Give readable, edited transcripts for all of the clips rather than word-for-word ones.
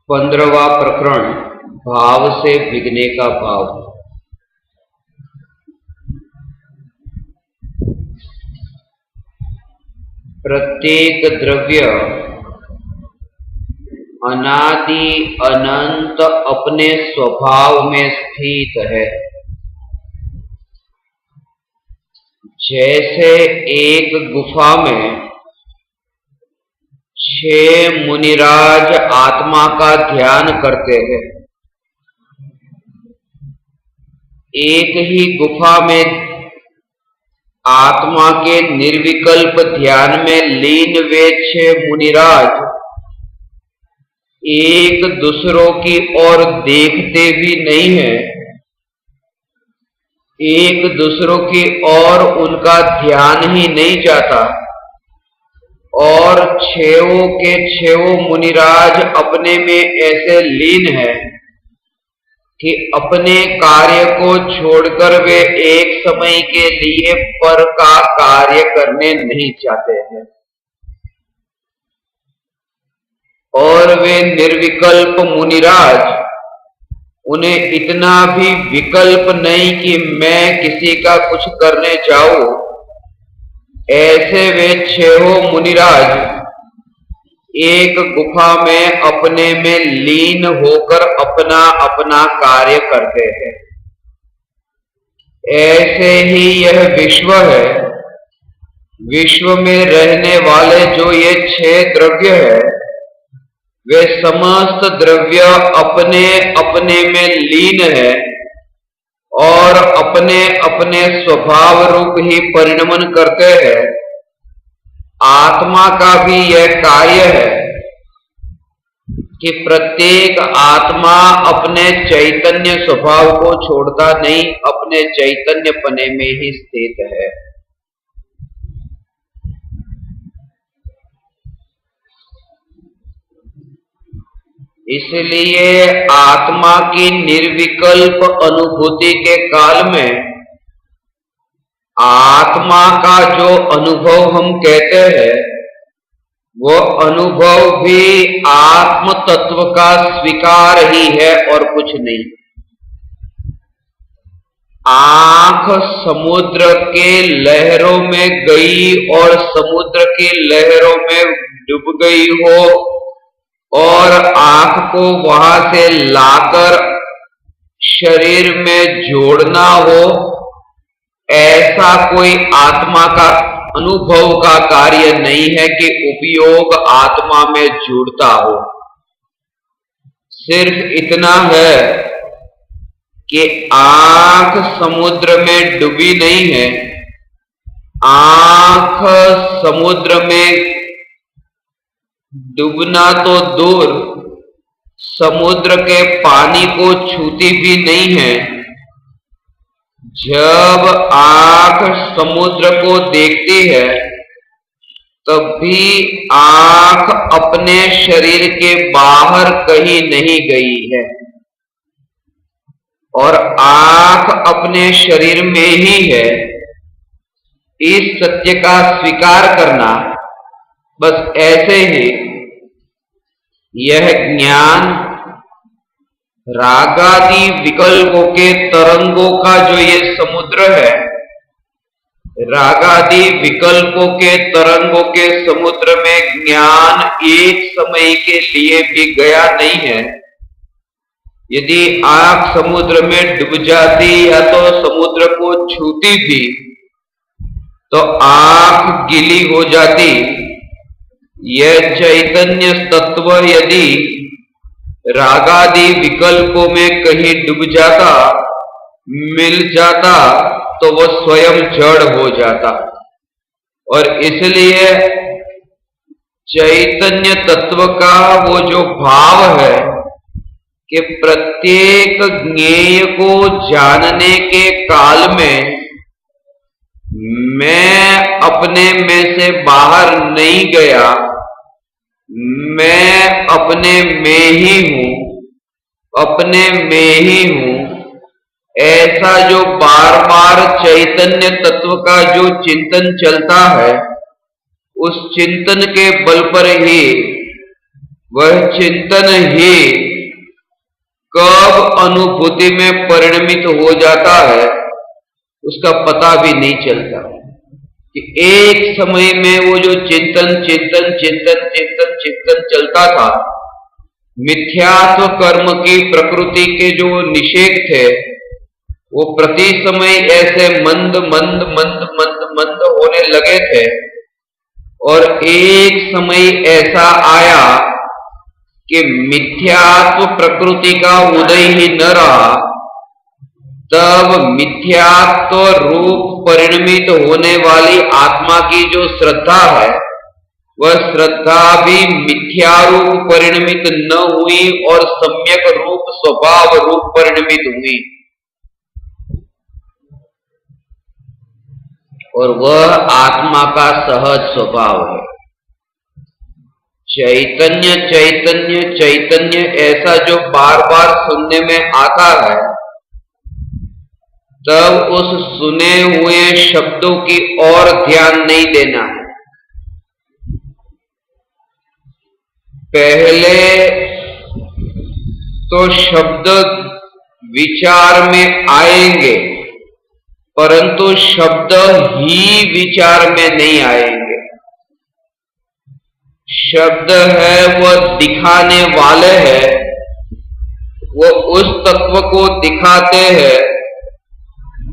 15वां प्रकरण, भाव से भिगने का भाव। प्रत्येक द्रव्य अनादि अनंत अपने स्वभाव में स्थित है। जैसे एक गुफा में 6 मुनिराज आत्मा का ध्यान करते हैं। एक ही गुफा में आत्मा के निर्विकल्प ध्यान में लीन वे 6 मुनिराज एक दूसरों की ओर देखते भी नहीं है, एक दूसरों की ओर उनका ध्यान ही नहीं जाता, और 6 के 6 मुनिराज अपने में ऐसे लीन है कि अपने कार्य को छोड़कर वे एक समय के लिए पर का कार्य करने नहीं चाहते हैं, और वे निर्विकल्प मुनिराज उन्हें इतना भी विकल्प नहीं कि मैं किसी का कुछ करने जाऊं। ऐसे वे 6 मुनिराज एक गुफा में अपने में लीन होकर अपना अपना कार्य करते हैं। ऐसे ही यह विश्व है। विश्व में रहने वाले जो ये 6 द्रव्य है, वे समस्त द्रव्य अपने अपने में लीन है और अपने अपने स्वभाव रूप ही परिणमन करते हैं। आत्मा का भी यह कार्य है कि प्रत्येक आत्मा अपने चैतन्य स्वभाव को छोड़ता नहीं, अपने चैतन्य पने में ही स्थित है। इसलिए आत्मा की निर्विकल्प अनुभूति के काल में आत्मा का जो अनुभव हम कहते हैं, वो अनुभव भी आत्म तत्व का स्वीकार ही है और कुछ नहीं। आंख समुद्र के लहरों में गई और समुद्र की लहरों में डूब गई हो और आंख को वहां से लाकर शरीर में जोड़ना हो, ऐसा कोई आत्मा का अनुभव का कार्य नहीं है कि उपयोग आत्मा में जुड़ता हो। सिर्फ इतना है कि आंख समुद्र में डूबी नहीं है, आंख समुद्र में डूबना तो दूर, समुद्र के पानी को छूती भी नहीं है। जब आंख समुद्र को देखती है, तब भी आंख अपने शरीर के बाहर कहीं नहीं गई है और आंख अपने शरीर में ही है। इस सत्य का स्वीकार करना, बस ऐसे ही यह ज्ञान रागादि विकल्पों के तरंगों का जो ये समुद्र है, रागादि विकल्पों के तरंगों के समुद्र में ज्ञान एक समय के लिए भी गया नहीं है। यदि आंख समुद्र में डूब जाती या तो समुद्र को छूती भी, तो आंख गीली हो जाती। यह चैतन्य तत्व यदि रागादि विकल्पों में कहीं डूब जाता, मिल जाता, तो वह स्वयं जड़ हो जाता। और इसलिए चैतन्य तत्व का वो जो भाव है कि प्रत्येक ज्ञेय को जानने के काल में मैं अपने में से बाहर नहीं गया, मैं अपने में ही हूं, अपने में ही हूं। ऐसा जो बार बार चैतन्य तत्व का जो चिंतन चलता है, उस चिंतन के बल पर ही वह चिंतन ही कब अनुभूति में परिणमित हो जाता है उसका पता भी नहीं चलता कि एक समय में वो जो चिंतन चिंतन चिंतन चिंतन चिंतन चलता था, मिथ्यात्व कर्म की प्रकृति के जो निषेध थे वो प्रति समय ऐसे मंद मंद मंद मंद मंद होने लगे थे और एक समय ऐसा आया कि मिथ्यात्व प्रकृति का उदय ही न रहा। तब मिथ्यात्व रूप परिणमित होने वाली आत्मा की जो श्रद्धा है वह श्रद्धा भी मिथ्या रूप परिणमित न हुई और सम्यक रूप स्वभाव रूप परिणमित हुई। और वह आत्मा का सहज स्वभाव है। चैतन्य चैतन्य चैतन्य ऐसा जो बार बार सुनने में आता है, तब उस सुने हुए शब्दों की ओर ध्यान नहीं देना है। पहले तो शब्द विचार में आएंगे, परंतु शब्द ही विचार में नहीं आएंगे। शब्द है वह दिखाने वाले हैं, वो उस तत्व को दिखाते हैं,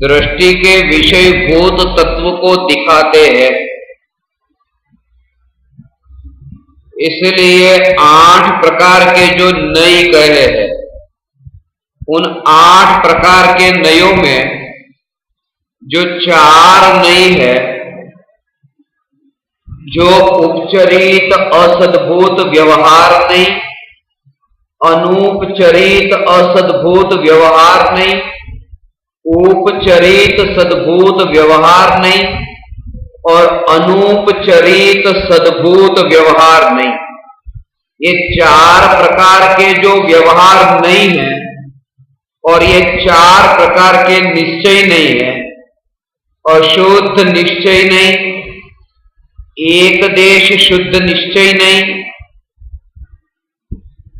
दृष्टि के विषयभूत तत्व को दिखाते हैं। इसलिए 8 प्रकार के जो नई कहे हैं, उन 8 प्रकार के नयों में जो 4 नई है, जो उपचरित असद्भूत व्यवहार नहीं, अनुपचरित असद्भूत व्यवहार नहीं, उपचरित सद्भूत व्यवहार नहीं और अनुपचरित सद्भूत व्यवहार नहीं, ये 4 प्रकार के जो व्यवहार नहीं है और ये 4 प्रकार के निश्चय नहीं है, अशुद्ध निश्चय नहीं, एक देश शुद्ध निश्चय नहीं,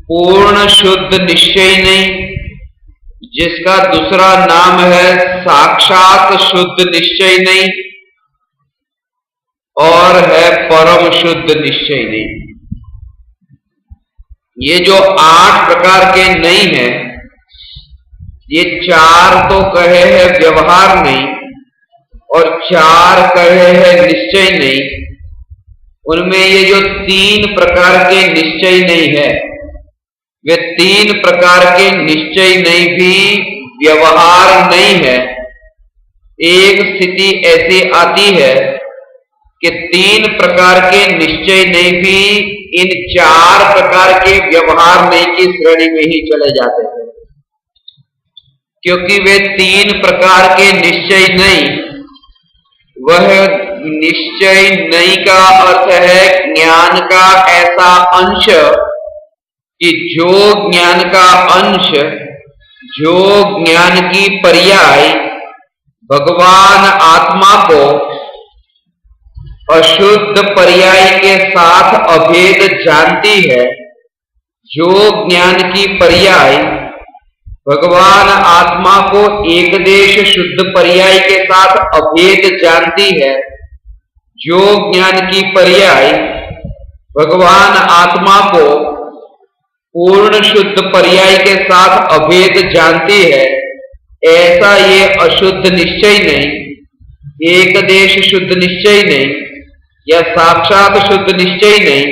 पूर्ण शुद्ध निश्चय नहीं, जिसका दूसरा नाम है साक्षात शुद्ध निश्चय नहीं, और है परम शुद्ध निश्चय नहीं। ये जो 8 प्रकार के नहीं है, ये 4 तो कहे हैं व्यवहार नहीं और 4 कहे हैं निश्चय नहीं। उनमें ये जो 3 प्रकार के निश्चय नहीं है, वे 3 प्रकार के निश्चय नहीं भी व्यवहार नहीं है। एक स्थिति ऐसी आती है कि 3 प्रकार के निश्चय नहीं भी इन 4 प्रकार के व्यवहार नहीं की श्रेणी में ही चले जाते हैं, क्योंकि वे 3 प्रकार के निश्चय नहीं, वह निश्चय नहीं का अर्थ है ज्ञान का ऐसा अंश कि जो ज्ञान का अंश, जो ज्ञान की पर्याय भगवान आत्मा को अशुद्ध पर्याय के साथ अभेद जानती है, जो ज्ञान की पर्याय भगवान आत्मा को एकदेश शुद्ध पर्याय के साथ अभेद जानती है, जो ज्ञान की पर्याय भगवान आत्मा को पूर्ण शुद्ध पर्याय के साथ अभेद जानती है, ऐसा ये अशुद्ध निश्चय नहीं, एक देश शुद्ध निश्चय नहीं या साक्षात शुद्ध निश्चय नहीं,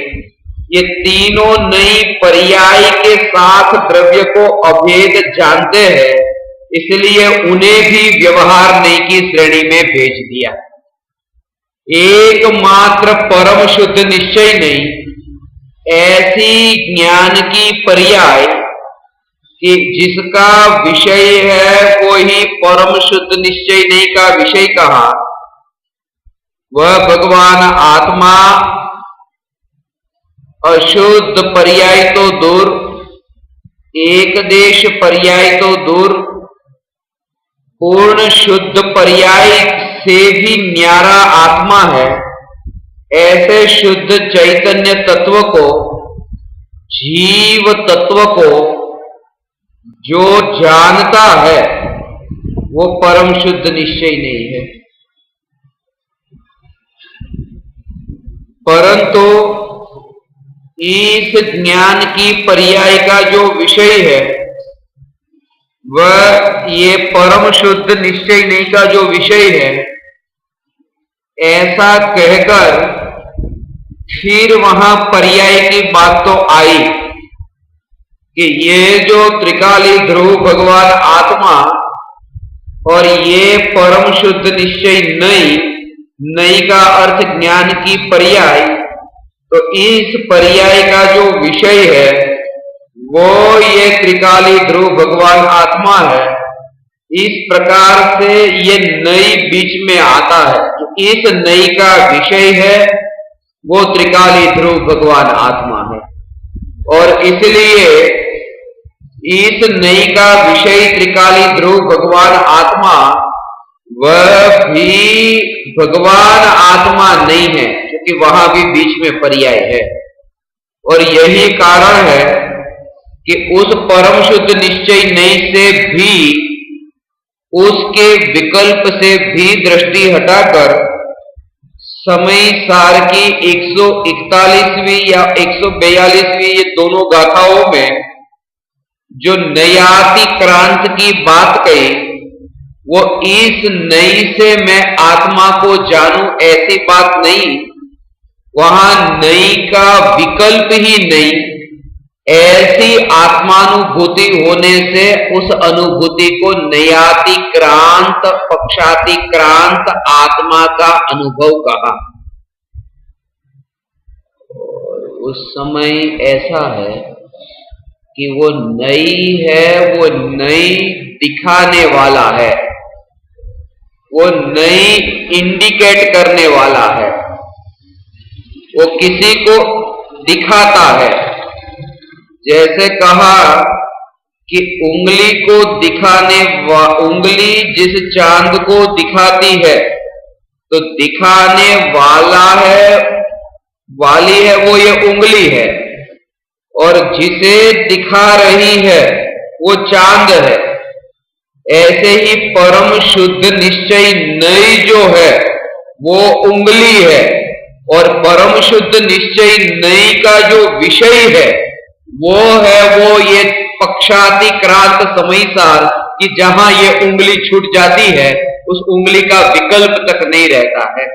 ये तीनों नई पर्याय के साथ द्रव्य को अभेद जानते हैं, इसलिए उन्हें भी व्यवहार नहीं की श्रेणी में भेज दिया। एकमात्र परम शुद्ध निश्चय नहीं, ऐसी ज्ञान की पर्याय कि जिसका विषय है वो ही परम शुद्ध निश्चय नहीं का विषय कहा, वह भगवान आत्मा अशुद्ध पर्याय तो दूर, एक देश पर्याय तो दूर, पूर्ण शुद्ध पर्याय से भी न्यारा आत्मा है, ऐसे शुद्ध चैतन्य तत्व को, जीव तत्व को जो जानता है वो परम शुद्ध निश्चय नहीं है, परंतु इस ज्ञान की पर्याय का जो विषय है वह ये परम शुद्ध निश्चय नहीं का जो विषय है, ऐसा कहकर फिर वहां पर्याय की बात तो आई कि ये जो त्रिकाली ध्रुव भगवान आत्मा और ये परम शुद्ध निश्चय नहीं का अर्थ ज्ञान की पर्याय, तो इस पर्याय का जो विषय है वो ये त्रिकाली ध्रुव भगवान आत्मा है। इस प्रकार से ये नई बीच में आता है, तो इस नई का विषय है वो त्रिकाली ध्रुव भगवान आत्मा है, और इसलिए इस नई का विषय त्रिकाली ध्रुव भगवान आत्मा वह भी भगवान आत्मा नहीं है, क्योंकि वहां भी बीच में पर्याय है। और यही कारण है कि उस परम शुद्ध निश्चय नहीं से भी, उसके विकल्प से भी दृष्टि हटाकर समय सार की 141वीं या 142वीं ये दोनों गाथाओं में जो नयाति क्रांत की बात कही, वो इस नई से मैं आत्मा को जानूं ऐसी बात नहीं, वहां नई का विकल्प ही नहीं, ऐसी आत्मानुभूति होने से उस अनुभूति को नयाति क्रांत पक्षाति क्रांत आत्मा का अनुभव कहा। और उस समय ऐसा है कि वो नई है, वो नई दिखाने वाला है, वो नई इंडिकेट करने वाला है, वो किसी को दिखाता है। जैसे कहा कि उंगली को दिखाने उंगली जिस चांद को दिखाती है, तो दिखाने वाला है, वाली है वो ये उंगली है, और जिसे दिखा रही है वो चांद है। ऐसे ही परम शुद्ध निश्चय नई जो है वो उंगली है, और परम शुद्ध निश्चय नई का जो विषय है वो है वो ये पक्षाति क्रांत समयसार, कि जहां ये उंगली छूट जाती है उस उंगली का विकल्प तक नहीं रहता है।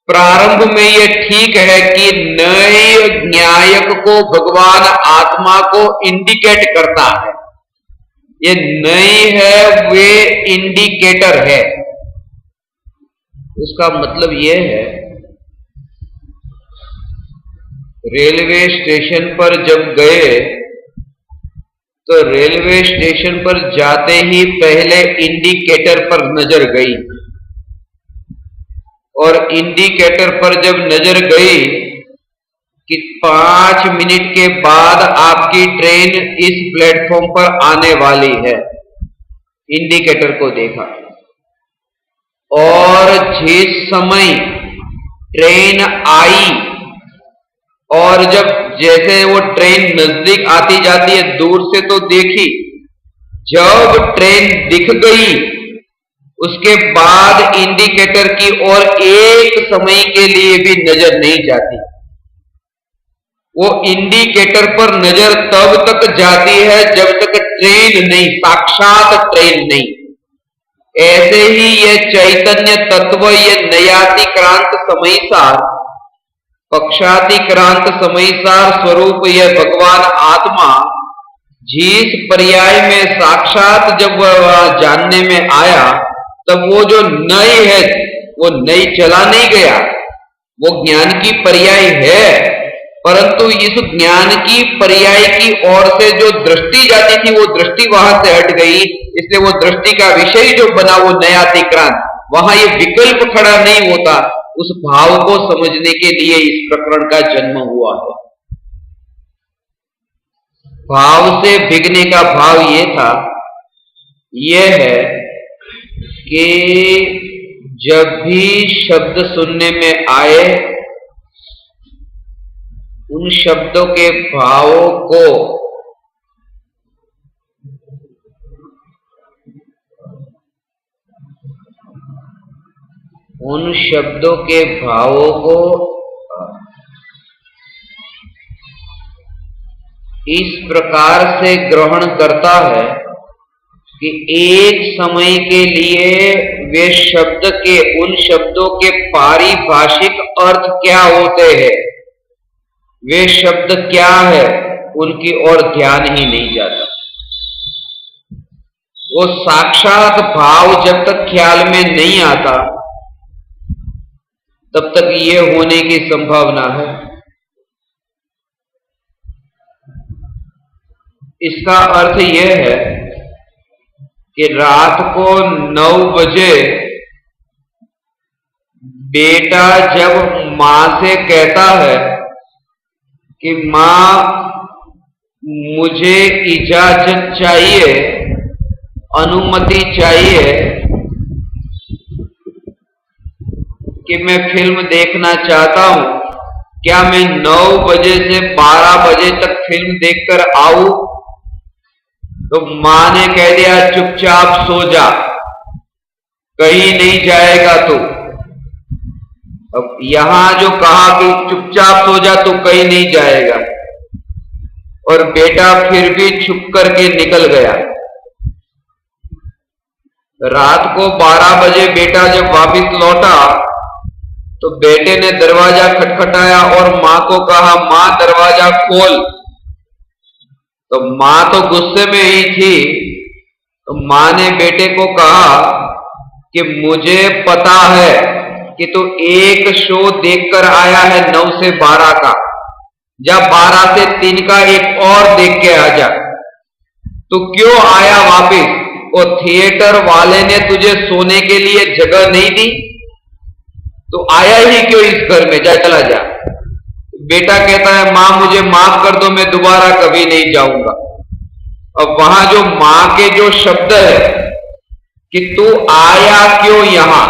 प्रारंभ में ये ठीक है कि नए न्यायक को भगवान आत्मा को इंडिकेट करता है, ये नई है वे इंडिकेटर है। उसका मतलब ये है, रेलवे स्टेशन पर जब गए तो रेलवे स्टेशन पर जाते ही पहले इंडिकेटर पर नजर गई, और इंडिकेटर पर जब नजर गई कि 5 मिनट के बाद आपकी ट्रेन इस प्लेटफॉर्म पर आने वाली है, इंडिकेटर को देखा, और जिस समय ट्रेन आई और जब जैसे वो ट्रेन नजदीक आती जाती है दूर से तो देखी, जब ट्रेन दिख गई उसके बाद इंडिकेटर की ओर एक समय के लिए भी नजर नहीं जाती। वो इंडिकेटर पर नजर तब तक जाती है जब तक ट्रेन नहीं, साक्षात ट्रेन नहीं। ऐसे ही ये चैतन्य तत्व, ये नयाति क्रांत समयसार, पक्षाति क्रांत समयसार स्वरूप यह भगवान आत्मा जिस पर्याय में साक्षात जब वह जानने में आया, तब वो जो नई है वो नई चला नहीं गया, वो ज्ञान की पर्याय है, परंतु इस ज्ञान की पर्याय की ओर से जो दृष्टि जाती थी वो दृष्टि वहां से हट गई, इसलिए वो दृष्टि का विषय जो बना वो नयाति क्रांत, वहां ये विकल्प खड़ा नहीं होता। उस भाव को समझने के लिए इस प्रकरण का जन्म हुआ है। भाव से भिगने का भाव ये था, यह है कि जब भी शब्द सुनने में आए उन शब्दों के भावों को इस प्रकार से ग्रहण करता है कि एक समय के लिए वे शब्द के उन शब्दों के पारिभाषिक अर्थ क्या होते हैं, वे शब्द क्या है, उनकी ओर ध्यान ही नहीं जाता। वो साक्षात भाव जब तक ख्याल में नहीं आता तब तक ये होने की संभावना है। इसका अर्थ यह है कि रात को 9 बजे बेटा जब मां से कहता है कि मां मुझे इजाजत चाहिए, अनुमति चाहिए कि मैं फिल्म देखना चाहता हूं, क्या मैं 9 बजे से 12 बजे तक फिल्म देखकर आऊं? तो मां ने कह दिया चुपचाप सो जा, कहीं नहीं जाएगा तू। अब यहां जो कहा कि चुपचाप सो जा, तू कहीं नहीं जाएगा, और बेटा फिर भी छुप करके निकल गया। रात को 12 बजे बेटा जब वापस लौटा तो बेटे ने दरवाजा खटखटाया और मां को कहा मां दरवाजा खोल। तो मां तो गुस्से में ही थी, तो मां ने बेटे को कहा कि मुझे पता है कि तू एक शो देखकर आया है 9 से 12 का, जा 12 से 3 का एक और देख के आ जा। तू क्यों आया वापिस? वो थिएटर वाले ने तुझे सोने के लिए जगह नहीं दी, तो आया ही क्यों इस घर में, जा चला जा। बेटा कहता है मां मुझे माफ कर दो, मैं दोबारा कभी नहीं जाऊंगा। अब वहां जो मां के जो शब्द है कि तू आया क्यों यहां,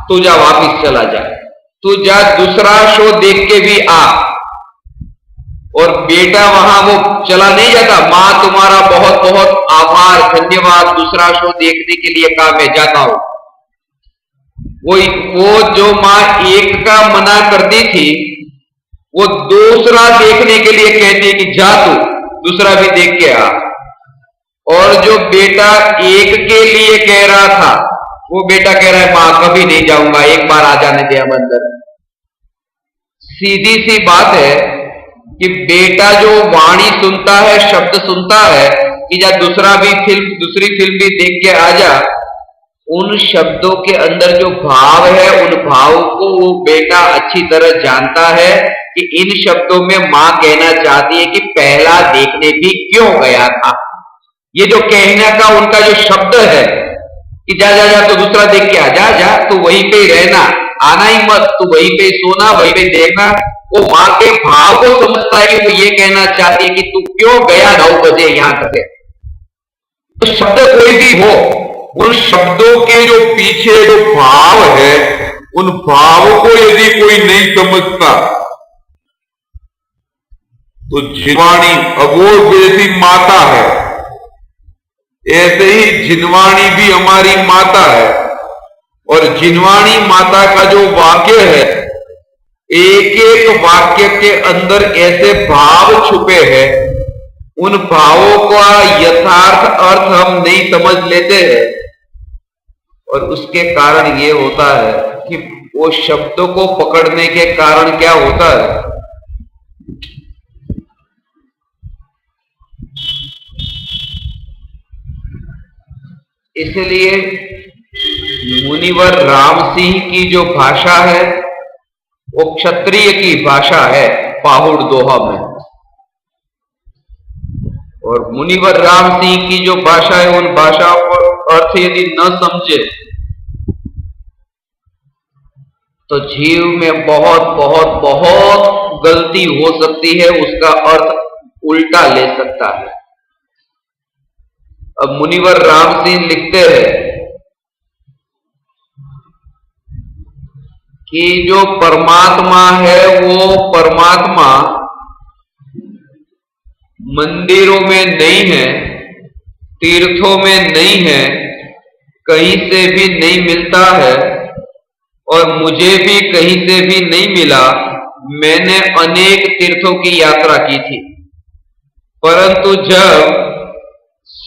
तू जा वापिस चला जा, तू जा दूसरा शो देख के भी आ। और बेटा वहां वो चला नहीं जाता, मां तुम्हारा बहुत बहुत आभार, धन्यवाद, दूसरा शो देखने के लिए कहा, मैं जाता हूं। वो जो मां एक का मना करती थी वो दूसरा देखने के लिए कहती है कि जा तू दूसरा भी देख के आ। और जो बेटा एक के लिए कह रहा था वो बेटा कह रहा है मां कभी नहीं जाऊंगा, एक बार आ जाने दे अब अंदर। सीधी सी बात है कि बेटा जो वाणी सुनता है, शब्द सुनता है कि जा दूसरी फिल्म भी देख के आ जा, उन शब्दों के अंदर जो भाव है उन भावों को वो बेटा अच्छी तरह जानता है कि इन शब्दों में मां कहना चाहती है कि पहला देखने भी क्यों गया था। ये जो कहने का उनका जो शब्द है कि जा जा जा तो दूसरा देख के आ जा, जा तू वहीं पे ही रहना, आना ही मत, तू वहीं पे सोना, वहीं पे देखना। वो मां के भाव को समझता है कि वो ये कहना चाहती है कि तू क्यों गया 9 बजे यहां तक। तो शब्द कोई भी हो, उन शब्दों के जो पीछे जो भाव है उन भावों को यदि कोई नहीं समझता तो जिनवाणी अबोध जैसी माता है, ऐसे ही जिनवाणी भी हमारी माता है। और जिनवाणी माता का जो वाक्य है, एक एक वाक्य के अंदर ऐसे भाव छुपे हैं, उन भावों का यथार्थ अर्थ हम नहीं समझ लेते हैं। और उसके कारण ये होता है कि वो शब्दों को पकड़ने के कारण क्या होता है, इसलिए मुनिवर राम सिंह की जो भाषा है वो क्षत्रिय की भाषा है पाहुड़ दोहा में। और मुनिवर राम सिंह की जो भाषा है उन भाषाओं का अर्थ यदि न समझे तो जीव में बहुत बहुत बहुत गलती हो सकती है, उसका अर्थ उल्टा ले सकता है। अब मुनिवर राम सिंह लिखते हैं कि जो परमात्मा है वो परमात्मा मंदिरों में नहीं है, तीर्थों में नहीं है, कहीं से भी नहीं मिलता है और मुझे भी कहीं से भी नहीं मिला। मैंने अनेक तीर्थों की यात्रा की थी, परंतु जब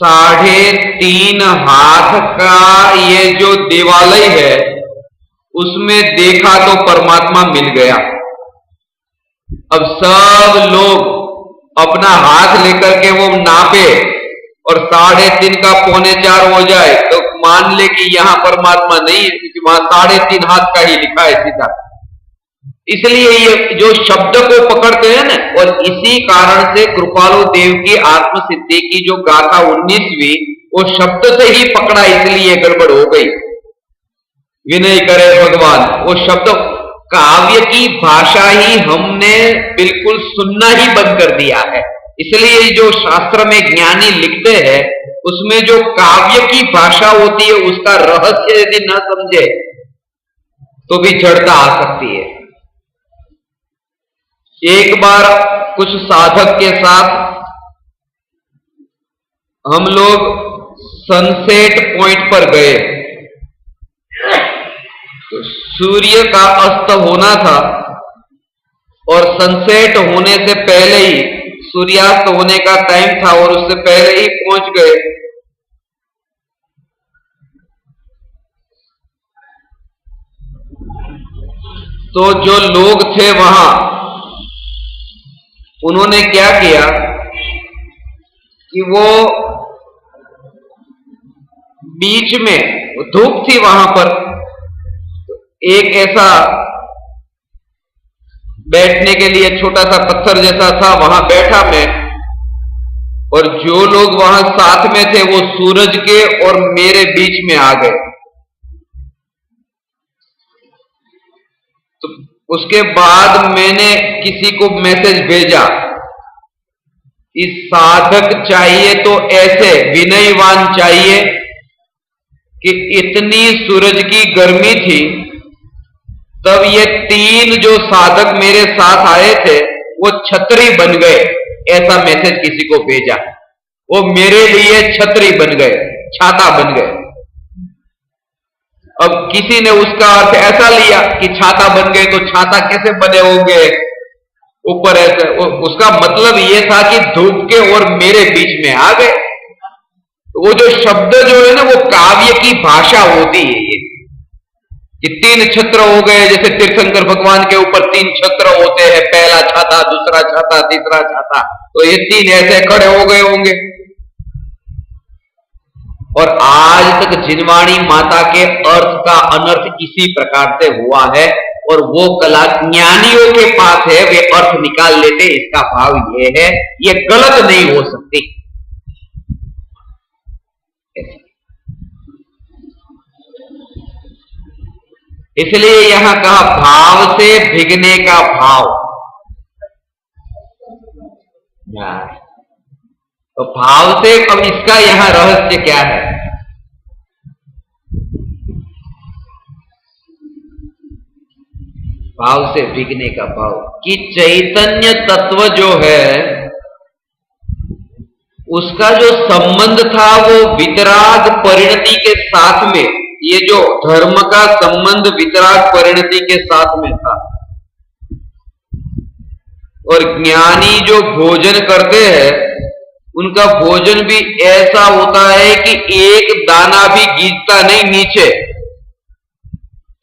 3.5 हाथ का ये जो देवालय है उसमें देखा तो परमात्मा मिल गया। अब सब लोग अपना हाथ लेकर के वो नापे और 3.5 का 3.25 हो जाए तो मान ले कि यहां परमात्मा नहीं है, क्योंकि वहां 3.5 हाथ का ही लिखा है सीधा। इसलिए ये जो शब्द को पकड़ते हैं ना, और इसी कारण से कृपालु देव की आत्म सिद्धि की जो गाथा 19वीं वो शब्द से ही पकड़ा, इसलिए गड़बड़ हो गई। विनय करे भगवान, वो शब्द काव्य की भाषा ही हमने बिल्कुल सुनना ही बंद कर दिया है। इसलिए जो शास्त्र में ज्ञानी लिखते हैं उसमें जो काव्य की भाषा होती है उसका रहस्य यदि न समझे तो भी जड़ता आ सकती है। एक बार कुछ साधक के साथ हम लोग सनसेट पॉइंट पर गए, तो सूर्य का अस्त होना था और सनसेट होने से पहले ही सूर्यास्त होने का टाइम था और उससे पहले ही पहुंच गए। तो जो लोग थे वहां, उन्होंने क्या किया कि वो बीच में धूप थी वहां पर, एक ऐसा बैठने के लिए छोटा सा पत्थर जैसा था, वहां बैठा मैं, और जो लोग वहां साथ में थे वो सूरज के और मेरे बीच में आ गए। तो उसके बाद मैंने किसी को मैसेज भेजा कि साधक चाहिए तो ऐसे विनयवान चाहिए कि इतनी सूरज की गर्मी थी, तब ये 3 जो साधक मेरे साथ आए थे वो छतरी बन गए। ऐसा मैसेज किसी को भेजा, वो मेरे लिए छतरी बन गए, छाता बन गए। अब किसी ने उसका अर्थ ऐसा लिया कि छाता बन गए, तो छाता कैसे बने होंगे ऊपर ऐसे, उसका मतलब ये था कि धूप के और मेरे बीच में आ गए। तो वो जो शब्द जो है ना वो काव्य की भाषा होती है ये, कि 3 छत्र हो गए, जैसे तीर्थंकर भगवान के ऊपर 3 छत्र होते हैं, पहला छाता, दूसरा छाता, तीसरा छाता, तो ये 3 ऐसे खड़े हो गए होंगे। और आज तक जिनवाणी माता के अर्थ का अनर्थ इसी प्रकार से हुआ है, और वो कला ज्ञानियों के पास है, वे अर्थ निकाल लेते। इसका भाव ये है, ये गलत नहीं हो सकती। इसलिए यहां कहा भाव से भिगने का भाव। तो भाव से, अब इसका यहां रहस्य क्या है? भाव से भिगने का भाव कि चैतन्य तत्व जो है उसका जो संबंध था वो वितराग परिणति के साथ में, ये जो धर्म का संबंध वितराग परिणति के साथ में था। और ज्ञानी जो भोजन करते हैं उनका भोजन भी ऐसा होता है कि एक दाना भी गिरता नहीं नीचे,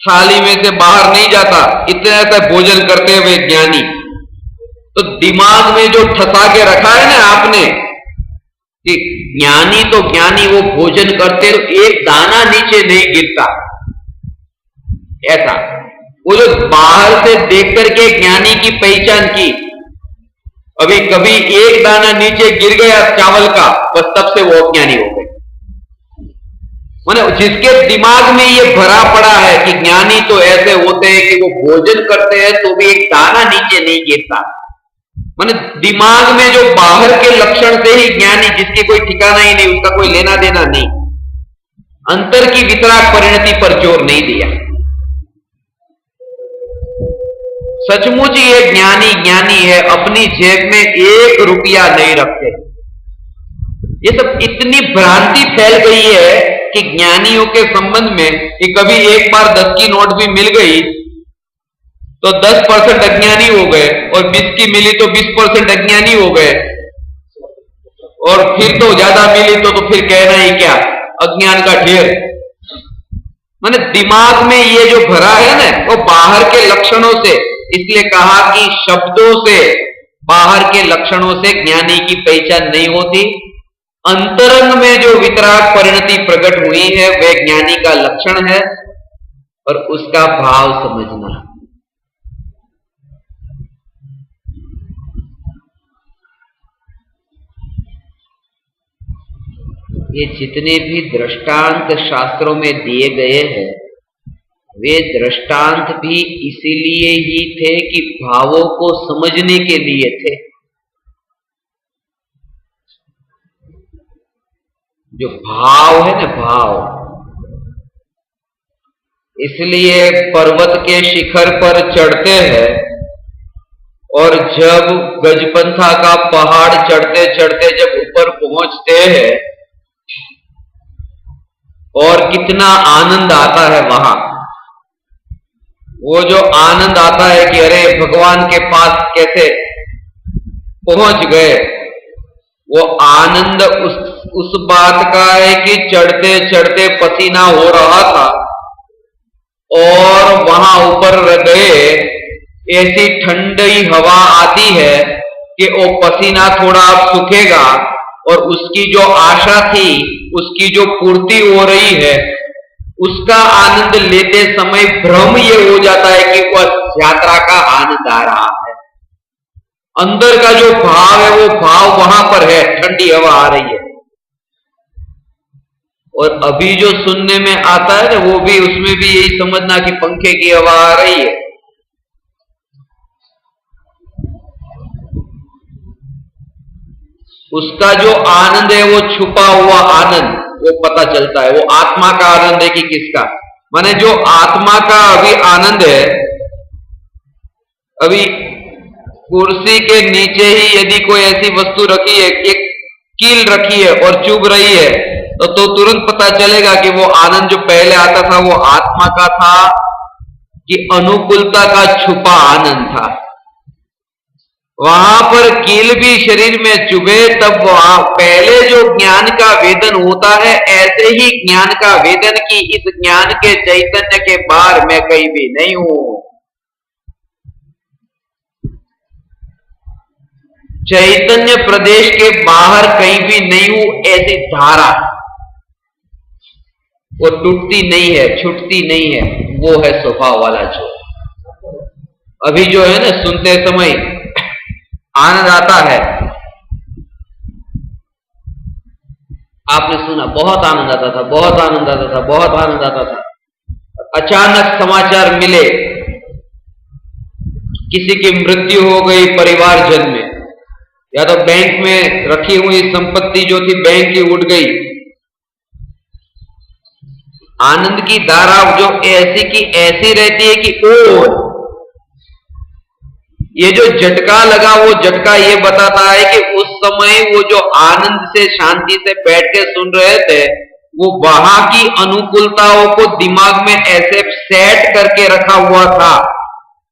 थाली में से बाहर नहीं जाता, इतना ऐसा भोजन करते हुए ज्ञानी। तो दिमाग में जो ठसा के रखा है ना आपने कि ज्ञानी तो ज्ञानी, वो भोजन करते तो एक दाना नीचे नहीं गिरता, ऐसा वो जो बाहर से देख करके ज्ञानी की पहचान की, अभी कभी एक दाना नीचे गिर गया चावल का, बस तब से वो अज्ञानी हो गए। माने जिसके दिमाग में ये भरा पड़ा है कि ज्ञानी तो ऐसे होते हैं कि वो भोजन करते हैं तो भी एक दाना नीचे नहीं गिरता, माने दिमाग में जो बाहर के लक्षण से ही ज्ञानी, जिसकी कोई ठिकाना ही नहीं, उसका कोई लेना देना नहीं, अंतर की वितराग परिणति पर जोर नहीं दिया। सचमुच ये ज्ञानी है, अपनी जेब में 1 रुपया नहीं रखते। ये सब इतनी भ्रांति फैल गई है कि ज्ञानियों के संबंध में कि कभी एक बार 10 की नोट भी मिल गई तो 10% अज्ञानी हो गए, और 20 की मिली तो 20% अज्ञानी हो गए, और फिर तो ज्यादा मिली तो फिर कहना ही क्या, अज्ञान का ढेर। माने दिमाग में ये जो भरा है ना, वो बाहर के लक्षणों से, इसलिए कहा कि शब्दों से, बाहर के लक्षणों से ज्ञानी की पहचान नहीं होती। अंतरंग में जो वितराग परिणति प्रकट हुई है वह ज्ञानी का लक्षण है, और उसका भाव समझना। ये जितने भी दृष्टांत शास्त्रों में दिए गए हैं, वे दृष्टांत भी इसीलिए ही थे कि भावों को समझने के लिए थे। जो भाव है ना, भाव, इसलिए पर्वत के शिखर पर चढ़ते हैं, और जब गजपंथा का पहाड़ चढ़ते चढ़ते जब ऊपर पहुंचते हैं, और कितना आनंद आता है वहां। वो जो आनंद आता है कि अरे भगवान के पास कैसे पहुंच गए, वो आनंद उस बात का है कि चढ़ते चढ़ते पसीना हो रहा था, और वहां ऊपर गए ऐसी ठंडी हवा आती है कि वो पसीना थोड़ा अब सूखेगा, और उसकी जो आशा थी उसकी जो पूर्ति हो रही है, उसका आनंद लेते समय भ्रम ये हो जाता है कि वह यात्रा का आनंद आ रहा है। अंदर का जो भाव है वो भाव वहां पर है, ठंडी हवा आ रही है। और अभी जो सुनने में आता है ना, वो भी, उसमें भी यही समझना कि पंखे की हवा आ रही है। उसका जो आनंद है वो छुपा हुआ आनंद, वो पता चलता है। वो आत्मा का आनंद है कि किसका, माने जो आत्मा का अभी आनंद है, अभी कुर्सी के नीचे ही यदि कोई ऐसी वस्तु रखी है, एक कील रखी है और चुभ रही है, तो तुरंत पता चलेगा कि वो आनंद जो पहले आता था वो आत्मा का था कि अनुकूलता का छुपा आनंद था। वहां पर कील भी शरीर में चुभे तब वहां पहले जो ज्ञान का वेदन होता है, ऐसे ही ज्ञान का वेदन की इस ज्ञान के चैतन्य के बाहर मैं कहीं भी नहीं हूं। चैतन्य प्रदेश के बाहर कहीं भी नहीं हूं, ऐसी धारा वो टूटती नहीं है, छूटती नहीं है, वो है स्वभाव वाला जो। अभी जो है ना, सुनते समय आनंद आता है, आपने सुना बहुत आनंद आता था, बहुत आनंद आता था, बहुत आनंद आता था। अचानक समाचार मिले किसी की मृत्यु हो गई परिवारजन में, या तो बैंक में रखी हुई संपत्ति जो थी बैंक की उड़ गई। आनंद की धारा जो ऐसी की ऐसी रहती है कि ओ, ये जो झटका लगा वो झटका ये बताता है कि उस समय वो जो आनंद से शांति से बैठ के सुन रहे थे, वो वहां की अनुकूलताओं को दिमाग में ऐसे सेट करके रखा हुआ था,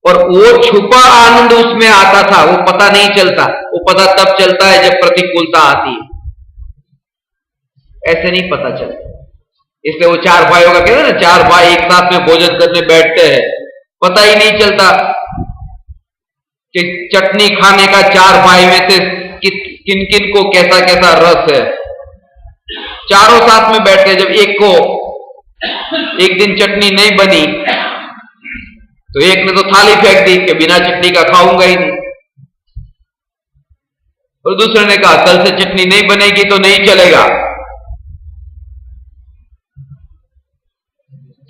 और वो छुपा आनंद उसमें आता था, वो पता नहीं चलता। वो पता तब चलता है जब प्रतिकूलता आती है, ऐसे नहीं पता चलता। इसलिए वो 4 भाइयों का कहते हैं ना, 4 भाई एक साथ में भोजन करने बैठते हैं, पता ही नहीं चलता कि चटनी खाने का 4 भाई में से किन किन को कैसा कैसा रस है। चारों साथ में बैठे, जब एक को एक दिन चटनी नहीं बनी तो एक ने तो थाली फेंक दी कि बिना चटनी का खाऊंगा ही नहीं, और दूसरे ने कहा कल से चटनी नहीं बनेगी तो नहीं चलेगा।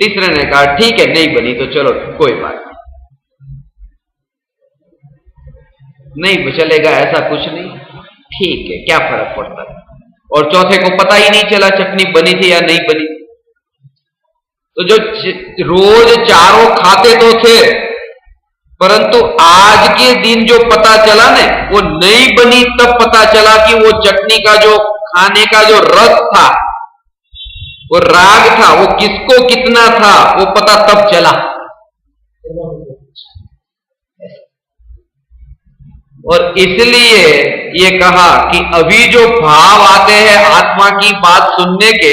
तीसरे ने कहा ठीक है नहीं बनी तो चलो कोई बात नहीं चलेगा, ऐसा कुछ नहीं, ठीक है क्या फर्क पड़ता है। और चौथे को पता ही नहीं चला चटनी बनी थी या नहीं बनी। तो जो रोज चारों खाते तो थे, परंतु आज के दिन जो पता चला ना, वो नहीं बनी तब पता चला कि वो चटनी का जो खाने का जो रस था, वो राग था, वो किसको कितना था, वो पता तब चला। और इसलिए ये कहा कि अभी जो भाव आते हैं आत्मा की बात सुनने के,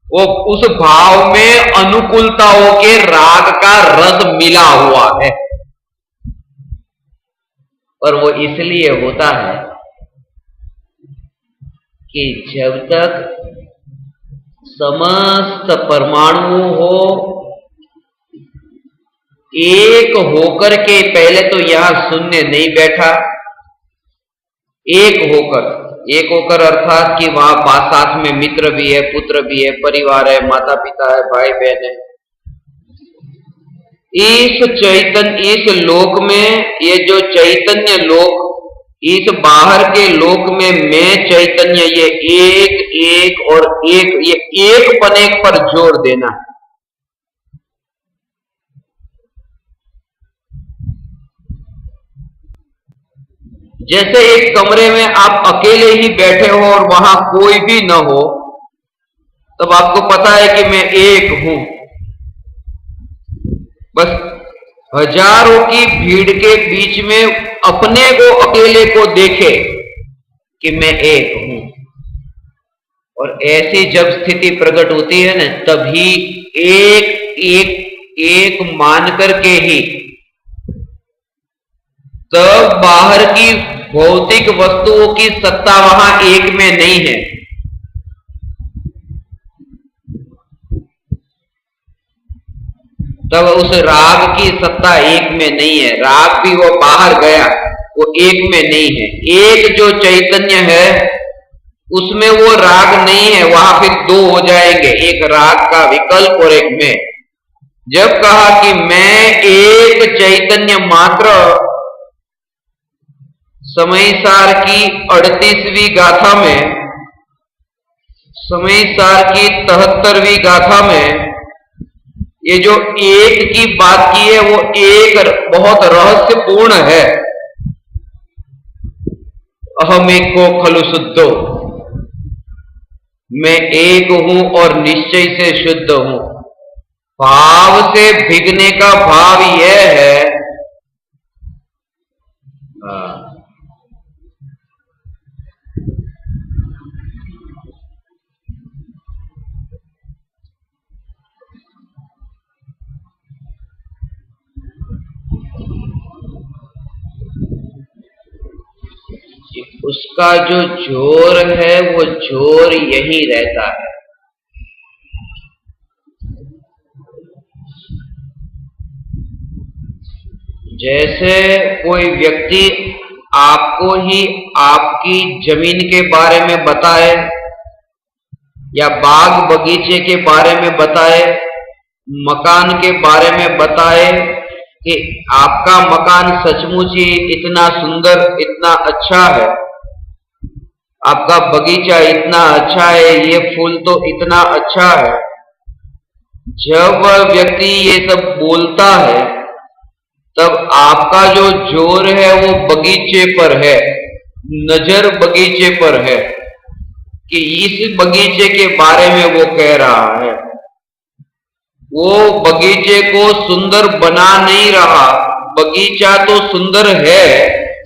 वो उस भाव में अनुकूलताओं के राग का रस मिला हुआ है। और वो इसलिए होता है कि जब तक समस्त परमाणु हो एक होकर के, पहले तो यहां शून्य नहीं बैठा, एक होकर अर्थात कि वहां साथ में मित्र भी है, पुत्र भी है, परिवार है, माता पिता है, भाई बहन है। इस चैतन्य, इस लोक में, ये जो चैतन्य लोक, इस बाहर के लोक में मैं चैतन्य, ये एक और एक, ये एक पने पर जोर देना है। जैसे एक कमरे में आप अकेले ही बैठे हो और वहां कोई भी न हो, तब आपको पता है कि मैं एक हूं। बस हजारों की भीड़ के बीच में अपने को, अकेले को देखे कि मैं एक हूं। और ऐसी जब स्थिति प्रकट होती है ना, तभी एक मान करके ही, तब बाहर की भौतिक वस्तुओं की सत्ता वहां एक में नहीं है। तब उस राग की सत्ता एक में नहीं है। राग भी वो बाहर गया, वो एक में नहीं है। एक जो चैतन्य है उसमें वो राग नहीं है, वहां फिर दो हो जाएंगे, एक राग का विकल्प और एक में। जब कहा कि मैं एक चैतन्य मात्र, समयसार की 38वीं गाथा में, समयसार की 73वीं गाथा में ये जो एक की बात की है, वो एक बहुत रहस्यपूर्ण है। अहम एको खलु शुद्धो, मैं एक हूं और निश्चय से शुद्ध हूं। भाव से भिगने का भाव यह है, उसका जो जोर है वो जोर यही रहता है। जैसे कोई व्यक्ति आपको ही आपकी जमीन के बारे में बताए या बाग बगीचे के बारे में बताए, मकान के बारे में बताए कि आपका मकान सचमुच ही इतना सुंदर, इतना अच्छा है, आपका बगीचा इतना अच्छा है, ये फूल तो इतना अच्छा है। जब वह व्यक्ति ये सब बोलता है, तब आपका जो जोर है वो बगीचे पर है, नजर बगीचे पर है कि इस बगीचे के बारे में वो कह रहा है। वो बगीचे को सुंदर बना नहीं रहा, बगीचा तो सुंदर है,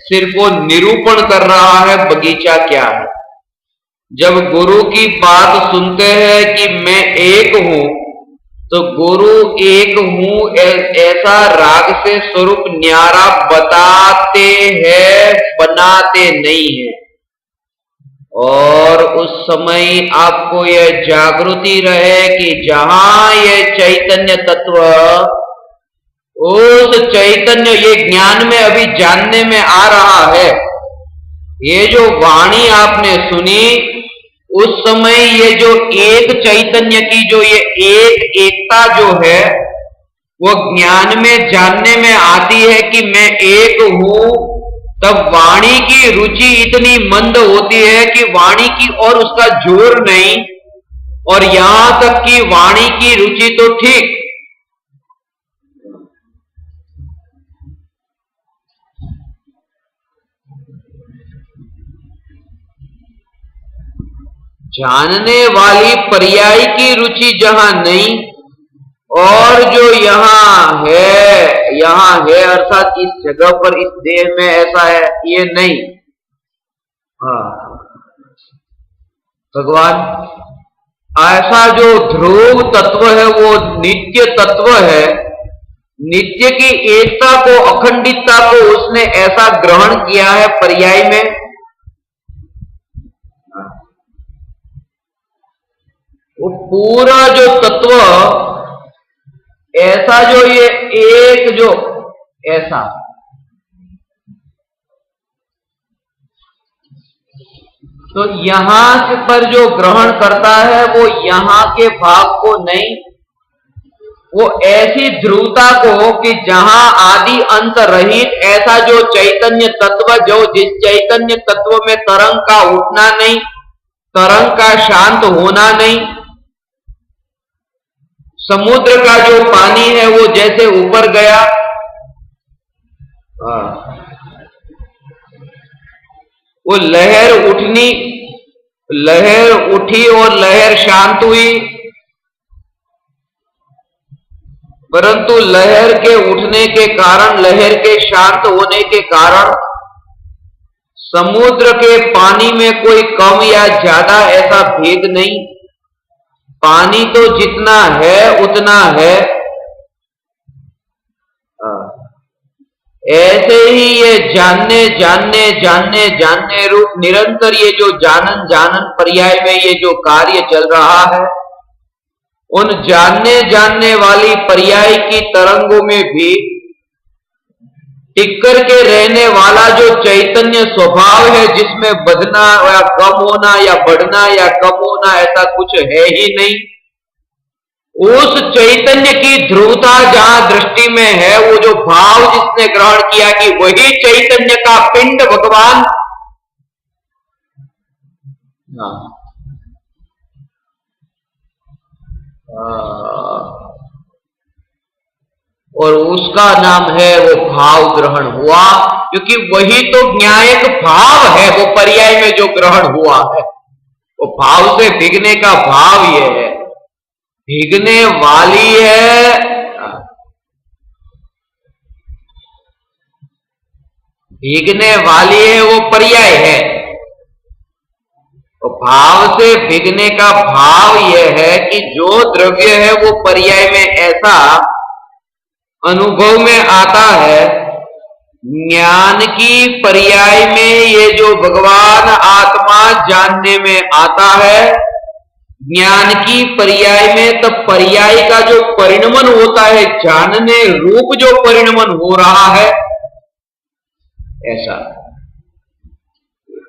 सिर्फ वो निरूपण कर रहा है बगीचा क्या है। जब गुरु की बात सुनते हैं कि मैं एक हूं, तो गुरु एक हूं ऐसा राग से स्वरूप न्यारा बताते हैं, बनाते नहीं है। और उस समय आपको यह जागृति रहे कि जहां ये चैतन्य तत्व, उस चैतन्य, ये ज्ञान में अभी जानने में आ रहा है। ये जो वाणी आपने सुनी, उस समय ये जो एक चैतन्य की जो ये एकता जो है, वो ज्ञान में जानने में आती है कि मैं एक हूं। तब वाणी की रुचि इतनी मंद होती है कि वाणी की और उसका जोर नहीं, और यहां तक कि वाणी की रुचि तो ठीक, जानने वाली पर्याय की रुचि जहां नहीं, और जो यहाँ है अर्थात इस जगह पर इस देह में ऐसा है ये नहीं। हाँ भगवान ऐसा जो ध्रुव तत्व है वो नित्य तत्व है, नित्य की एकता को अखंडितता को उसने ऐसा ग्रहण किया है पर्याय में। वो पूरा जो तत्व ऐसा जो ये एक जो ऐसा तो यहां पर जो ग्रहण करता है वो यहां के भाग को नहीं, वो ऐसी ध्रुवता को कि जहां आदि अंत रहित ऐसा जो चैतन्य तत्व, जो जिस चैतन्य तत्व में तरंग का उठना नहीं, तरंग का शांत होना नहीं, समुद्र का जो पानी है वो जैसे ऊपर गया, वो लहर उठी और लहर शांत हुई, परंतु लहर के उठने के कारण, लहर के शांत होने के कारण समुद्र के पानी में कोई कम या ज्यादा ऐसा भेद नहीं, पानी तो जितना है उतना है। ऐसे ही ये जानने रूप निरंतर ये जो जानन पर्याय में ये जो कार्य चल रहा है, उन जानने वाली पर्याय की तरंगों में भी टिक कर के रहने वाला जो चैतन्य स्वभाव है, जिसमें बदना या कम होना या बढ़ना या कम होना ऐसा कुछ है ही नहीं, उस चैतन्य की ध्रुवता जहां दृष्टि में है, वो जो भाव जिसने ग्रहण किया कि वही चैतन्य का पिंड भगवान, और उसका नाम है वो भाव ग्रहण हुआ, क्योंकि वही तो न्यायिक भाव है, वो पर्याय में जो ग्रहण हुआ है, वो भाव से भिगने का भाव ये है, भीगने वाली है, भीगने वाली है वो पर्याय है। तो भाव से भीगने का भाव यह है कि जो द्रव्य है वो पर्याय में ऐसा अनुभव में आता है, ज्ञान की पर्याय में ये जो भगवान आत्मा जानने में आता है, ज्ञान की पर्याय में तब पर्याय का जो परिणमन होता है, जानने रूप जो परिणमन हो रहा है, ऐसा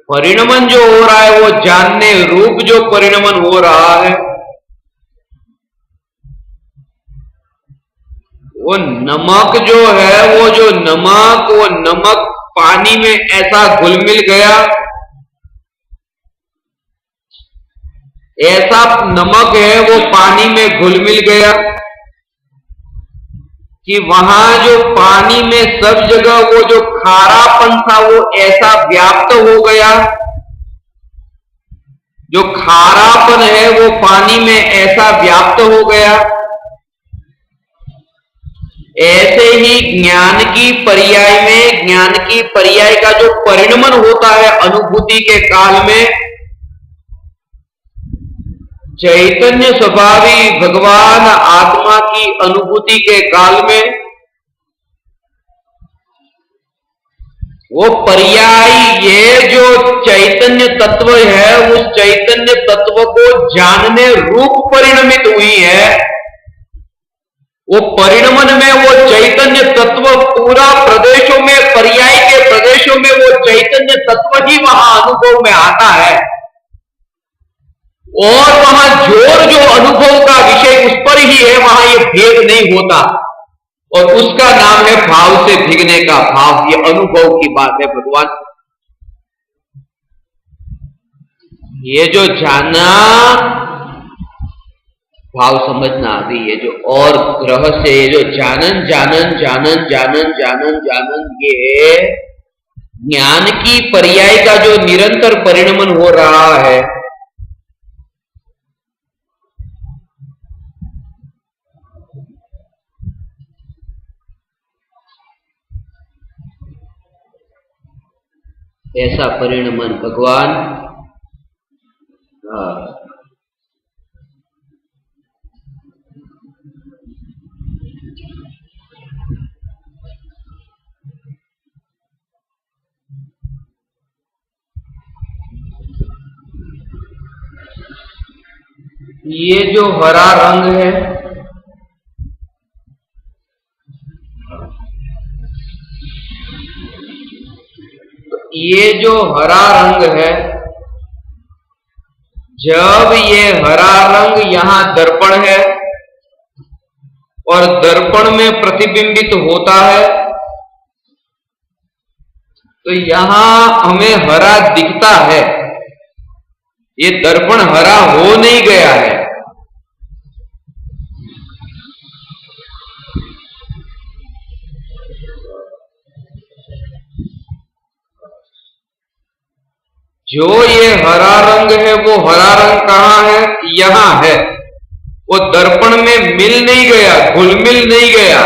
परिणमन जो हो रहा है वो जानने रूप जो परिणमन हो रहा है, वो नमक जो है, वो नमक पानी में ऐसा घुल मिल गया, ऐसा नमक है वो पानी में घुल मिल गया कि वहां जो पानी में सब जगह वो जो खारापन था वो ऐसा व्याप्त हो गया, जो खारापन है वो पानी में ऐसा व्याप्त हो गया। ऐसे ही ज्ञान की पर्याय में, ज्ञान की पर्याय का जो परिणमन होता है अनुभूति के काल में, चैतन्य स्वभावी भगवान आत्मा की अनुभूति के काल में, वो पर्याय ये जो चैतन्य तत्व है, उस चैतन्य तत्व को जानने रूप परिणमित हुई है। वो परिणमन में वो चैतन्य तत्व पूरा प्रदेशों में, पर्याय के प्रदेशों में वो चैतन्य तत्व ही वहां अनुभव में आता है, और वहां जोर जो अनुभव का विषय उस पर ही है, वहां ये भेद नहीं होता, और उसका नाम है भाव से भीगने का भाव। ये अनुभव की बात है भगवान। ये जो जानना, भाव समझना आदि, ये जो और रहस्य, ये जो जानन, ये ज्ञान की पर्याय का जो निरंतर परिणमन हो रहा है, ऐसा परिणमन भगवान ये जो हरा रंग है, ये जो हरा रंग है, जब ये हरा रंग यहां दर्पण है और दर्पण में प्रतिबिंबित होता है, तो यहां हमें हरा दिखता है। ये दर्पण हरा हो नहीं गया है। जो ये हरा रंग है, वो हरा रंग कहां है? यहां है। वो दर्पण में मिल नहीं गया, घुल मिल नहीं गया,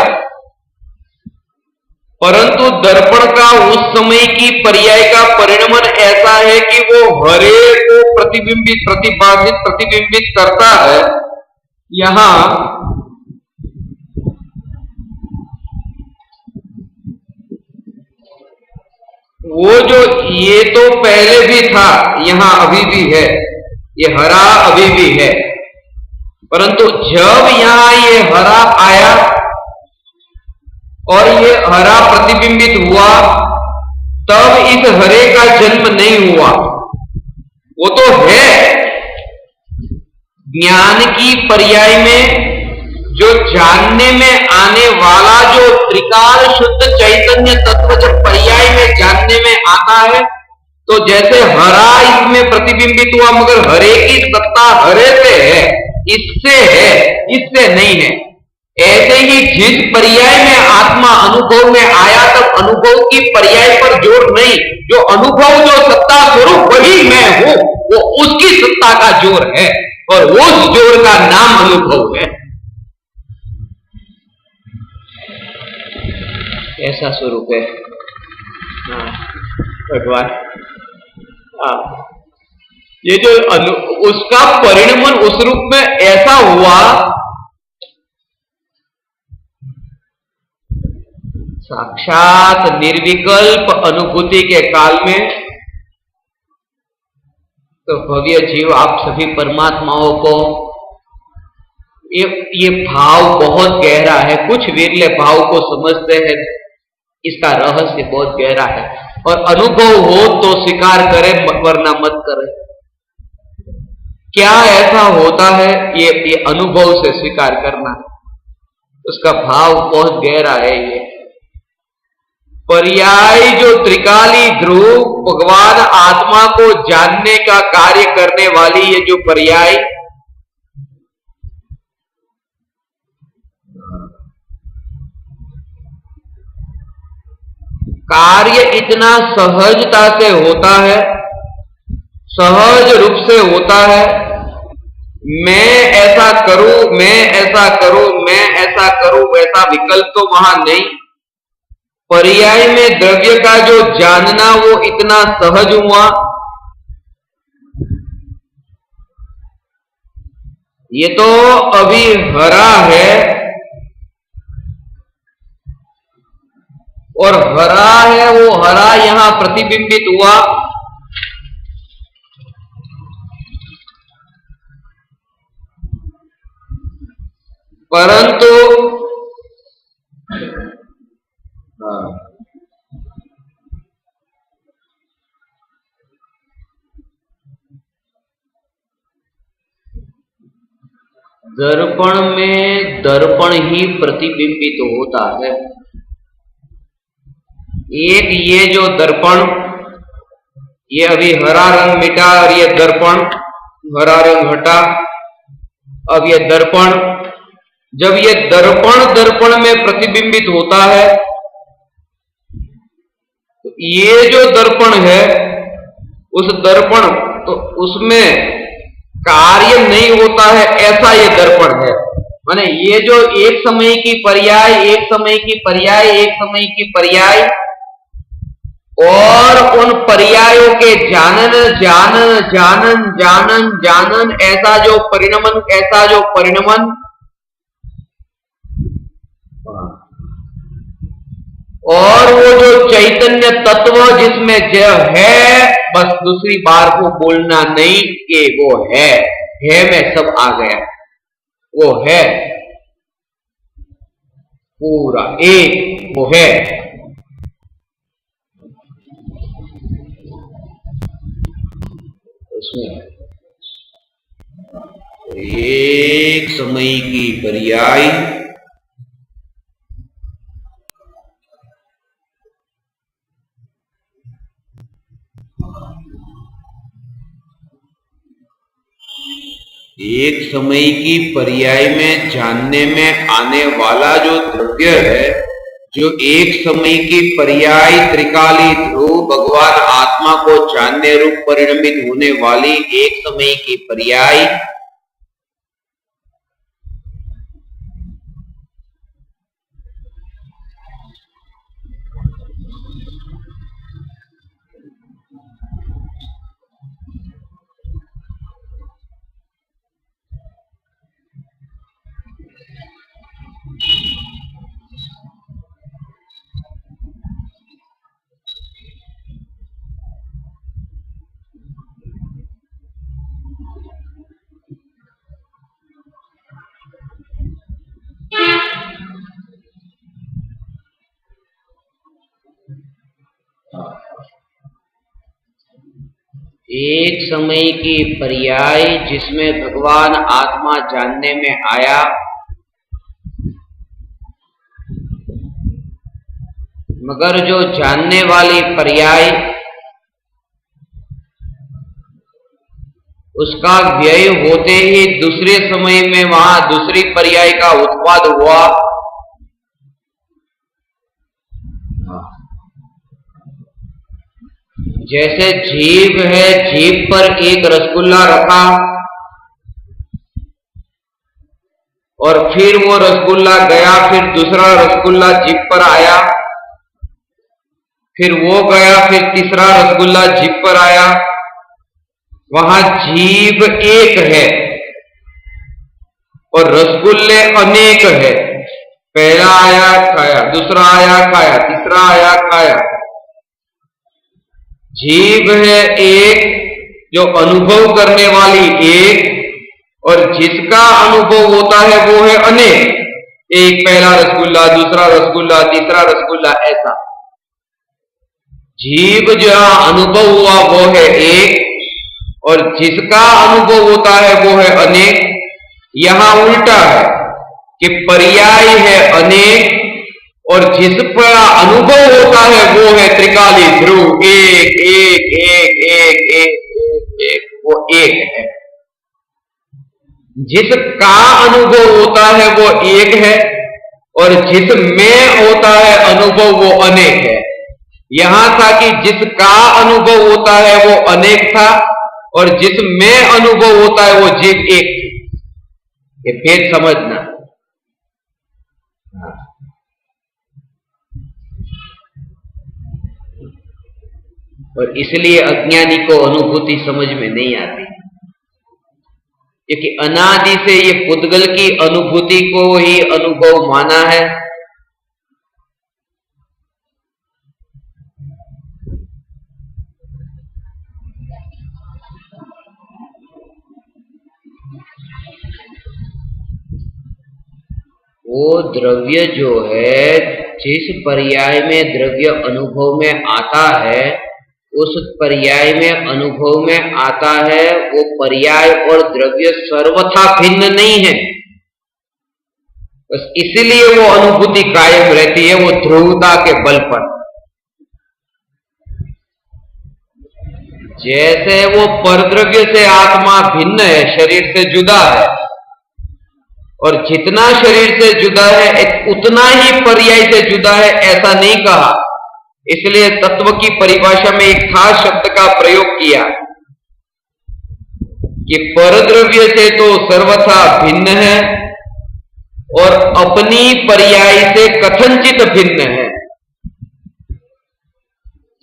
परंतु दर्पण का उस समय की पर्याय का परिणमन ऐसा है कि वो हरे को प्रतिबिंबित करता है। यहां वो जो ये तो पहले भी था, यहां अभी भी है, ये हरा अभी भी है, परंतु जब यहां ये हरा आया और ये हरा प्रतिबिंबित हुआ, तब इस हरे का जन्म नहीं हुआ। वो तो है, ज्ञान की पर्याय में जो जानने में आने वाला जो त्रिकाल शुद्ध चैतन्य तत्व जब पर्याय में जानने में आता है, तो जैसे हरा इसमें प्रतिबिंबित हुआ, मगर हरे की सत्ता हरे से है, इससे नहीं है। ऐसे ही जिस पर्याय में आत्मा अनुभव में आया, तब अनुभव की पर्याय पर जोर नहीं, जो अनुभव जो सत्ता स्वरूप वही मैं हूं, वो उसकी सत्ता का जोर है, और उस जोर का नाम अनुभव है। ऐसा स्वरूप है भगवान। ये जो उसका परिणमन उस रूप में ऐसा हुआ, साक्षात निर्विकल्प अनुभूति के काल में, तो भव्य जीव आप सभी परमात्माओं को ये भाव बहुत गहरा है। कुछ विरले भाव को समझते हैं, इसका रहस्य बहुत गहरा है, और अनुभव हो तो स्वीकार करे, वरना मत करे। क्या ऐसा होता है, ये अनुभव से स्वीकार करना, उसका भाव बहुत गहरा है। ये पर्याय जो त्रिकाली ध्रुव भगवान आत्मा को जानने का कार्य करने वाली ये जो पर्याय, कार्य इतना सहजता से होता है, सहज रूप से होता है। मैं ऐसा करूं, मैं ऐसा करूं, मैं ऐसा करूं, वैसा विकल्प तो वहां नहीं। पर्याय में द्रव्य का जो जानना वो इतना सहज हुआ। ये तो अभी हरा है, और हरा है, वो हरा यहां प्रतिबिंबित हुआ, परंतु दर्पण में दर्पण ही प्रतिबिंबित होता है। एक ये जो दर्पण, ये अभी हरा रंग मिटा और ये दर्पण, हरा रंग हटा, अब ये दर्पण, जब ये दर्पण में प्रतिबिंबित होता है, तो ये जो दर्पण है, उस दर्पण, तो उसमें कार्य नहीं होता है, ऐसा ये दर्पण है। माने ये जो एक समय की पर्याय, एक समय की पर्याय, एक समय की पर्याय, और उन पर्यायों के जानन जानन जानन जानन जानन ऐसा जो परिणमन और वो जो चैतन्य तत्व जिसमें जो है, बस दूसरी बार को बोलना नहीं कि वो है में सब आ गया, वो है पूरा एक, वो है। उसमें एक समय की पर्याय एक समय की पर्याय में जानने में आने वाला जो द्रव्य है, जो एक समय की पर्याय त्रिकाली ध्रुव भगवान आत्मा को जानने रूप परिणमित होने वाली एक समय की पर्याय एक समय की पर्याय जिसमें भगवान आत्मा जानने में आया, मगर जो जानने वाली पर्याय उसका व्यय होते ही दूसरे समय में वहां दूसरी पर्याय का उत्पाद हुआ। जैसे जीभ है, जीभ पर एक रसगुल्ला रखा और फिर वो रसगुल्ला गया, फिर दूसरा रसगुल्ला जीभ पर आया, फिर वो गया, फिर तीसरा रसगुल्ला जीभ पर आया। वहां जीभ एक है और रसगुल्ले अनेक है। पहला आया खाया, दूसरा आया खाया, तीसरा आया खाया। जीभ है एक, जो अनुभव करने वाली एक, और जिसका अनुभव होता है वो है अनेक। एक पहला रसगुल्ला, दूसरा रसगुल्ला, तीसरा रसगुल्ला, ऐसा। जीभ जहां अनुभव हुआ वो है एक, और जिसका अनुभव होता है वो है अनेक। यहां उल्टा है कि पर्याय है अनेक और जिस पर अनुभव होता है वो है त्रिकाली ध्रुव, एक एक एक एक एक एक एक, वो एक है। जिसका अनुभव होता है वो एक है और जिसमें होता है अनुभव वो अनेक है। यहां था कि जिसका अनुभव होता है वो अनेक था और जिसमें अनुभव होता है वो जीव एक थी। ये भेद समझना। और इसलिए अज्ञानी को अनुभूति समझ में नहीं आती, क्योंकि अनादि से ये पुद्गल की अनुभूति को ही अनुभव माना है। वो द्रव्य जो है, जिस पर्याय में द्रव्य अनुभव में आता है, उस पर्याय में अनुभव में आता है, वो पर्याय और द्रव्य सर्वथा भिन्न नहीं है। बस इसलिए वो अनुभूति कायम रहती है, वो ध्रुवता के बल पर। जैसे वो परद्रव्य से आत्मा भिन्न है, शरीर से जुदा है, और जितना शरीर से जुदा है उतना ही पर्याय से जुदा है, ऐसा नहीं कहा। इसलिए तत्व की परिभाषा में एक खास शब्द का प्रयोग किया कि परद्रव्य से तो सर्वथा भिन्न है और अपनी पर्याय से कथनचित भिन्न है।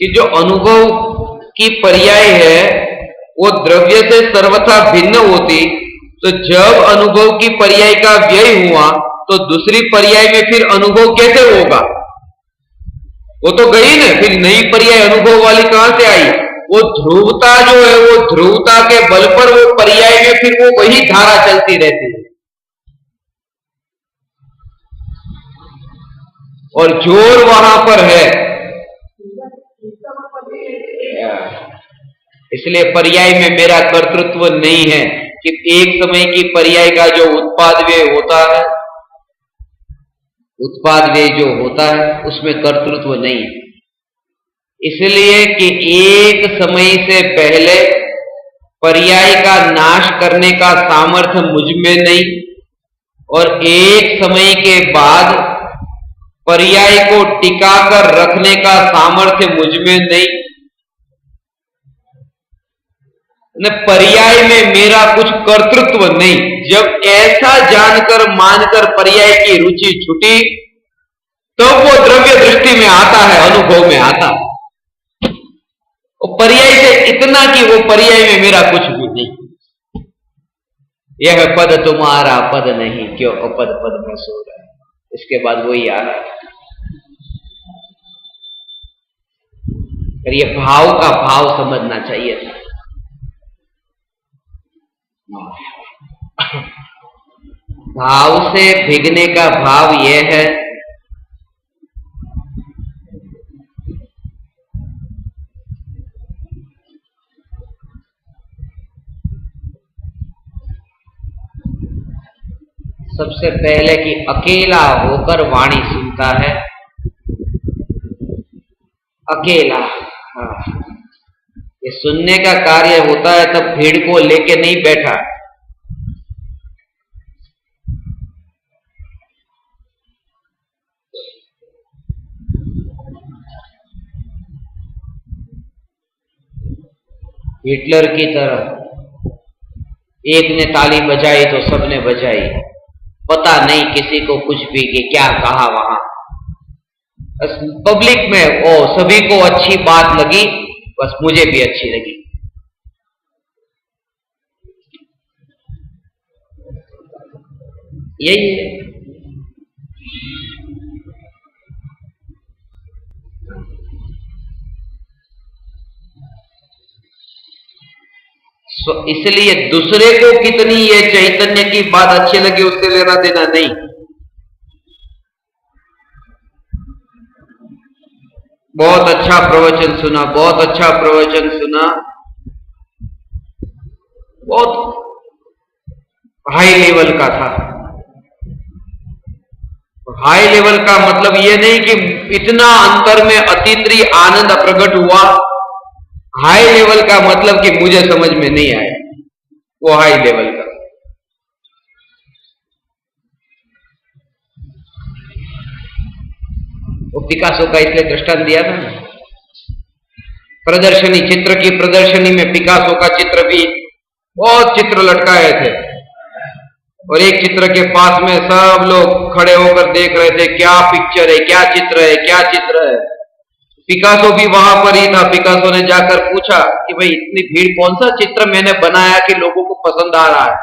कि जो अनुभव की पर्याय है वो द्रव्य से सर्वथा भिन्न होती, तो जब अनुभव की पर्याय का व्यय हुआ तो दूसरी पर्याय में फिर अनुभव कैसे होगा? वो तो गई ना, फिर नई पर्याय अनुभव वाली कहां से आई? वो ध्रुवता जो है, वो ध्रुवता के बल पर वो पर्याय में फिर वो वही धारा चलती रहती है। और जोर वहां पर है, इसलिए पर्याय में मेरा कर्तृत्व नहीं है कि एक समय की पर्याय का जो उत्पाद व्यय होता है, उत्पाद व्यय जो होता है उसमें कर्तृत्व नहीं है। इसलिए कि एक समय से पहले पर्याय का नाश करने का सामर्थ्य मुझ में नहीं, और एक समय के बाद पर्याय को टिकाकर रखने का सामर्थ्य मुझ में नहीं। पर्याय में मेरा कुछ कर्तृत्व नहीं। जब ऐसा जानकर मानकर पर्याय की रुचि छूटी, तो वो द्रव्य दृष्टि में आता है, अनुभव में आता है। वो पर्याय से इतना कि वो पर्याय में मेरा कुछ भी नहीं। यह पद तुम्हारा पद नहीं, क्यों अपद पद में सो रहा है। इसके बाद वही आ रहा है। पर ये भाव का भाव समझना चाहिए था। भाव से भिगने का भाव यह है सबसे पहले कि अकेला होकर वाणी सुनता है। अकेला, ये सुनने का कार्य होता है तब भीड़ को लेके नहीं बैठा। हिटलर की तरह एक ने ताली बजाई तो सबने बजाई, पता नहीं किसी को कुछ भी कि क्या कहा वहां। बस पब्लिक में ओ सभी को अच्छी बात लगी, बस मुझे भी अच्छी लगी। यही है। इसलिए दूसरे को कितनी ये चैतन्य की बात अच्छी लगी उससे लेना देना नहीं। बहुत अच्छा प्रवचन सुना, बहुत अच्छा प्रवचन सुना, बहुत हाई लेवल का था। हाई लेवल का मतलब यह नहीं कि इतना अंतर में अतीन्द्रिय आनंद प्रकट हुआ। हाई लेवल का मतलब कि मुझे समझ में नहीं आया, वो हाई लेवल का। वो पिकासो का इसलिए दृष्टांत दिया था। प्रदर्शनी, चित्र की प्रदर्शनी में पिकासो का चित्र भी, बहुत चित्र लटकाए थे, और एक चित्र के पास में सब लोग खड़े होकर देख रहे थे, क्या पिक्चर है, क्या चित्र है, क्या चित्र है। पिकासो भी वहां पर ही था। पिकासो ने जाकर पूछा कि भाई इतनी भीड़, कौन सा चित्र मैंने बनाया कि लोगों को पसंद आ रहा है।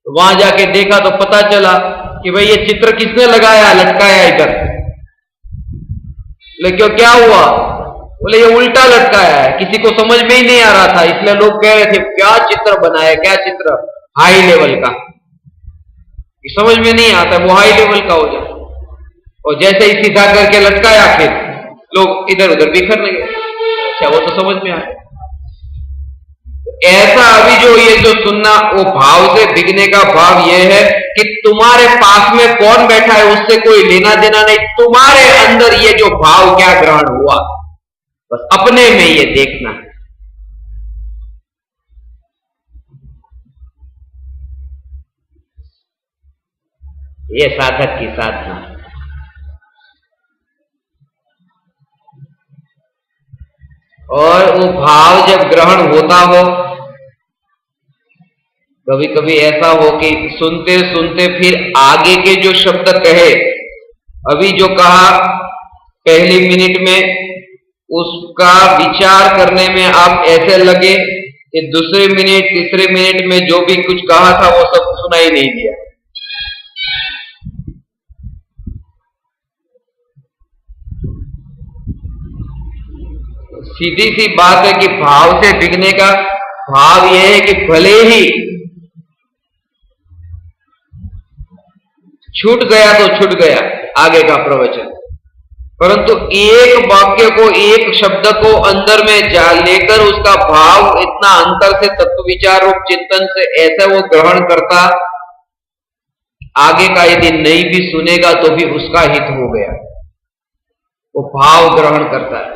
तो वहां जाके देखा तो पता चला कि भाई ये चित्र किसने लगाया, लटकाया इधर। लेकिन क्या हुआ? बोले ये उल्टा लटकाया है, किसी को समझ में ही नहीं आ रहा था, इसलिए लोग कह रहे थे क्या चित्र बनाया, क्या चित्र, हाई लेवल का। समझ में नहीं आता, वो हाई लेवल का हो जाए। और जैसे ही सीधा करके लटकाया, फिर लोग इधर उधर बिखरने गए। अच्छा, वो तो समझ में आया। ऐसा अभी जो ये जो सुनना, वो भाव से भिगने का भाव ये है कि तुम्हारे पास में कौन बैठा है उससे कोई लेना देना नहीं। तुम्हारे अंदर ये जो भाव क्या ग्रहण हुआ, बस अपने में ये देखना है। ये साधक की साधना। और वो भाव जब ग्रहण होता हो, कभी कभी ऐसा हो कि सुनते सुनते फिर आगे के जो शब्द कहे, अभी जो कहा पहली मिनट में उसका विचार करने में आप ऐसे लगे कि दूसरे मिनट तीसरे मिनट में जो भी कुछ कहा था वो सब सुनाई नहीं दिया। सीधी सी बात है कि भाव से बिकने का भाव यह है कि भले ही छूट गया तो छूट गया आगे का प्रवचन, परंतु एक वाक्य को एक शब्द को अंदर में जा लेकर उसका भाव इतना अंतर से तत्व विचार रूप चिंतन से ऐसा वो ग्रहण करता, आगे का यदि नहीं भी सुनेगा तो भी उसका हित हो गया, वो भाव ग्रहण करता है।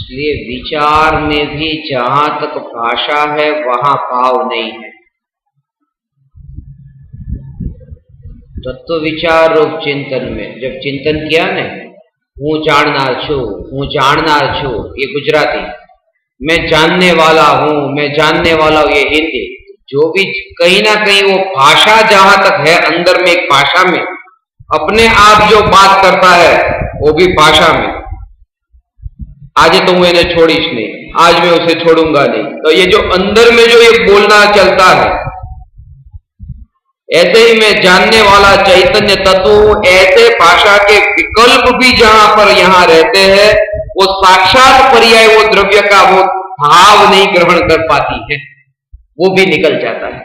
इसलिए विचार में भी जहां तक भाषा है वहां भाव नहीं है। तत्व विचार रूप चिंतन में जब चिंतन किया ने, हूं जाणनार छू, ये गुजराती, मैं जानने वाला हूं, मैं जानने वाला हूं, ये हिंदी, जो भी कहीं ना कहीं वो भाषा जहां तक है अंदर में एक भाषा में अपने आप जो बात करता है वो भी भाषा में। आज तो मैंने छोड़ीश नहीं, आज मैं उसे छोड़ूंगा नहीं, तो ये जो अंदर में जो ये बोलना चलता है, ऐसे ही मैं जानने वाला चैतन्य तत्व, ऐसे भाषा के विकल्प भी जहां पर यहां रहते हैं, वो साक्षात पर्याय वो द्रव्य का वो भाव नहीं ग्रहण कर पाती है, वो भी निकल जाता है।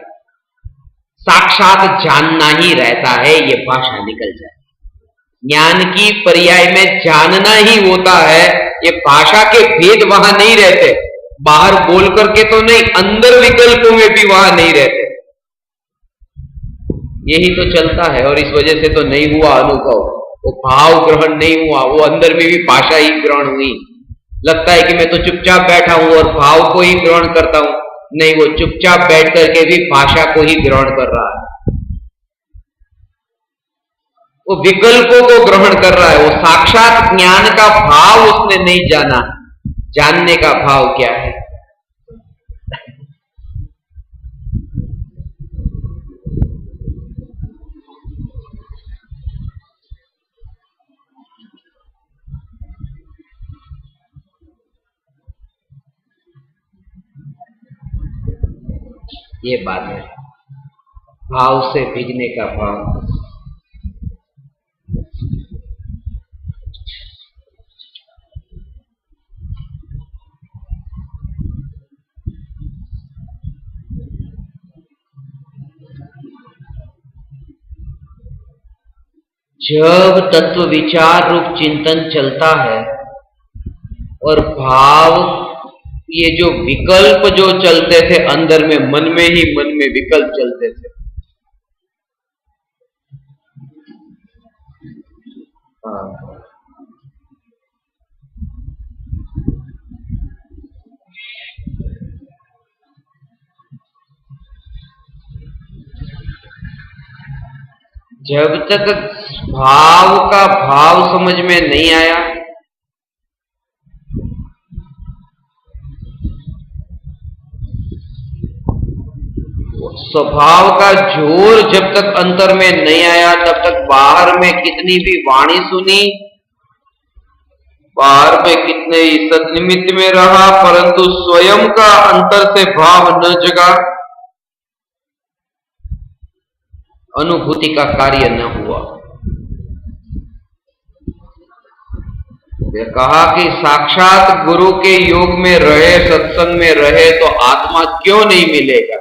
साक्षात जानना ही रहता है, ये भाषा निकल जाए। ज्ञान की पर्याय में जानना ही होता है, ये भाषा के भेद वहां नहीं रहते, बाहर बोल करके तो नहीं, अंदर विकल्पों में भी वहां नहीं रहते। यही तो चलता है और इस वजह से तो नहीं हुआ अनुभव, वो भाव ग्रहण नहीं हुआ, वो अंदर में भी भाषा ही ग्रहण हुई। लगता है कि मैं तो चुपचाप बैठा हूं और भाव को ही ग्रहण करता हूं, नहीं, वो चुपचाप बैठ करके भी भाषा को ही ग्रहण कर रहा है, वो विकल्पों को ग्रहण कर रहा है। वो साक्षात ज्ञान का भाव उसने नहीं जाना। जानने का भाव क्या है? ये बात है, भाव से भीगने का भाव। जब तत्व विचार रूप चिंतन चलता है और भाव, ये जो विकल्प जो चलते थे अंदर में, मन में ही मन में विकल्प चलते थे, जब तक भाव का भाव समझ में नहीं आया, स्वभाव का जोर जब तक अंतर में नहीं आया, तब तक बाहर में कितनी भी वाणी सुनी, बाहर में कितने ही सदनिमित्त में रहा, परंतु स्वयं का अंतर से भाव न जगा, अनुभूति का कार्य न हुआ। ये कहा कि साक्षात गुरु के योग में रहे, सत्संग में रहे तो आत्मा क्यों नहीं मिलेगा?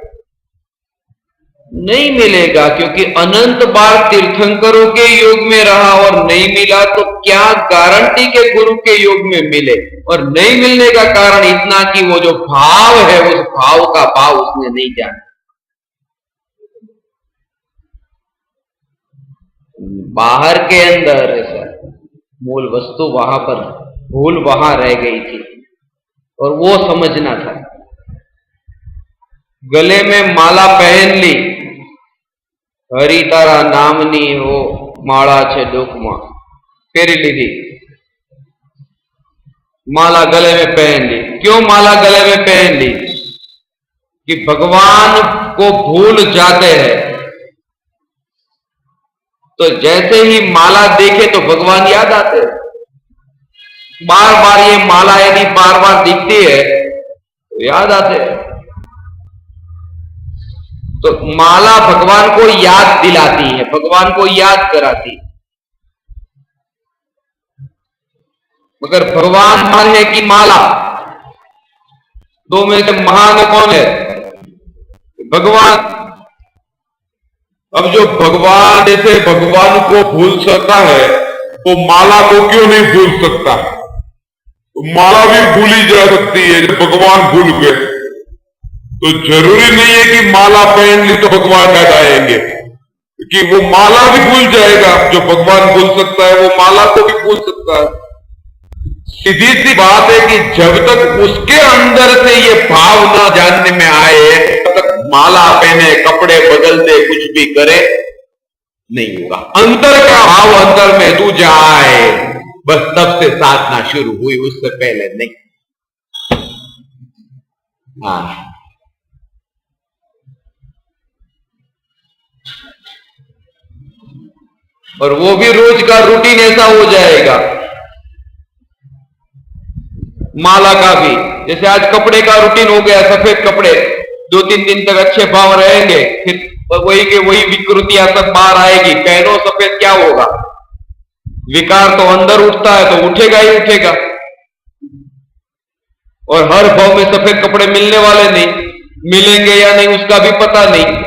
नहीं मिलेगा, क्योंकि अनंत बार तीर्थंकरों के योग में रहा और नहीं मिला, तो क्या गारंटी के गुरु के योग में मिले? और नहीं मिलने का कारण इतना कि वो जो भाव है, उस भाव का भाव उसने नहीं जाना। बाहर के अंदर ऐसा मूल वस्तु वहां पर, भूल वहां रह गई थी और वो समझना था। गले में माला पहन ली, हरि तारा नामनी हो माला छे डोकमा, फेरी लीधी, माला गले में पहन ली। क्यों माला गले में पहन ली? कि भगवान को भूल जाते हैं, तो जैसे ही माला देखे तो भगवान याद आते हैं। बार बार ये माला यदि बार बार दिखती है तो याद आते हैं। तो माला भगवान को याद दिलाती है, भगवान को याद कराती है। मगर भगवान महान है कि माला? दो में से महान कौन है? भगवान। अब जो भगवान जैसे भगवान को भूल सकता है, तो माला को क्यों नहीं भूल सकता? तो माला भी भूली जा सकती है जब भगवान भूल गए। तो जरूरी नहीं है कि माला पहन ली तो भगवान याद आएंगे, कि वो माला भी भूल जाएगा। जो भगवान भूल सकता है वो माला को भी भूल सकता है। सीधी सी बात है कि जब तक उसके अंदर से ये भाव न जानने में आए, तब तक माला पहने, कपड़े बदल दे, कुछ भी करे, नहीं होगा। अंतर का भाव अंतर में तू जाए, बस तब से साधना शुरू हुई, उससे पहले नहीं। हाँ, और वो भी रोज का रूटीन ऐसा हो जाएगा। माला का भी जैसे आज कपड़े का रूटीन हो गया, सफेद कपड़े 2-3 दिन तक अच्छे भाव रहेंगे, फिर वही के वही विकृतियां सब बाहर आएगी। पहनो सफेद, क्या होगा? विकार तो अंदर उठता है तो उठेगा ही उठेगा। और हर भाव में सफेद कपड़े मिलने वाले नहीं, मिलेंगे या नहीं उसका भी पता नहीं।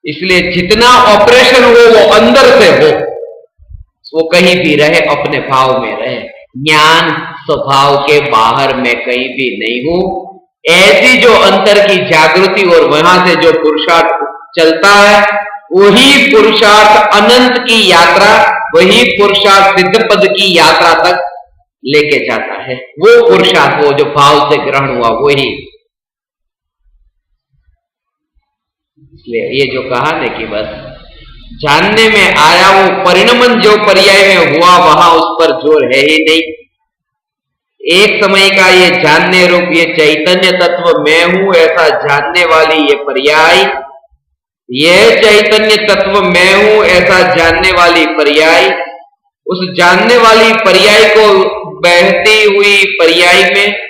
इसलिए जितना ऑपरेशन हो वो अंदर से हो, वो कहीं भी रहे, अपने भाव में रहे। ज्ञान स्वभाव के बाहर में कहीं भी नहीं हो। ऐसी जो अंतर की जागृति और वहां से जो पुरुषार्थ चलता है, वही पुरुषार्थ अनंत की यात्रा, वही पुरुषार्थ सिद्ध पद की यात्रा तक लेके जाता है। वो पुरुषार्थ, वो जो भाव से ग्रहण हुआ, वही। इसलिए ये जो कहा ना कि बस जानने में आया, वो परिणमन जो पर्याय में हुआ, वहां उस पर जोर है ही नहीं। एक समय का ये जानने रूप, ये चैतन्य तत्व मैं हूं, ऐसा जानने वाली ये पर्याय, ये चैतन्य तत्व मैं हूं, ऐसा जानने वाली पर्याय, उस जानने वाली पर्याय को बहती हुई पर्याय में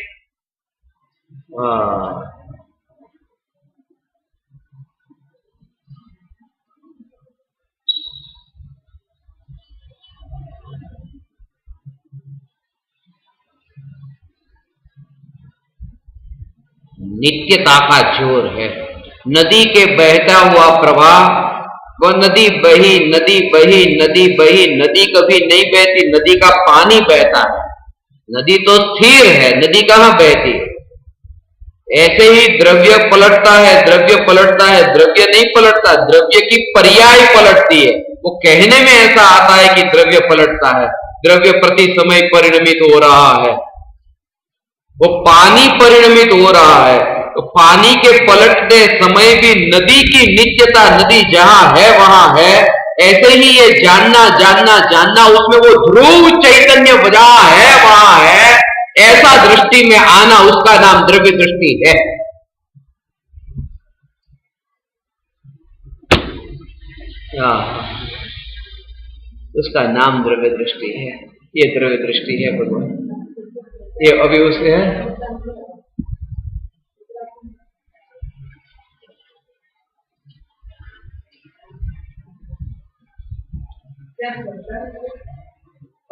नित्यता का जोर है। नदी के बहता हुआ प्रवाह, वो नदी बही, नदी बही, नदी बही, नदी कभी नहीं बहती, नदी का पानी बहता है। नदी तो स्थिर है, नदी कहां बहती है? ऐसे ही द्रव्य पलटता है, द्रव्य पलटता है, द्रव्य नहीं पलटता, द्रव्य की पर्याय पलटती है। वो कहने में ऐसा आता है कि द्रव्य पलटता है, द्रव्य प्रति समय परिणमित हो रहा है। वो पानी परिणमित हो रहा है, तो पानी के पलटते समय भी नदी की नित्यता, नदी जहां है वहां है। ऐसे ही ये जानना जानना जानना, उसमें वो ध्रुव चैतन्य जहां है वहां है, ऐसा दृष्टि में आना, उसका नाम द्रव्य दृष्टि है। उसका नाम द्रव्य दृष्टि है। ये द्रव्य दृष्टि है भगवान। ये अभी उससे है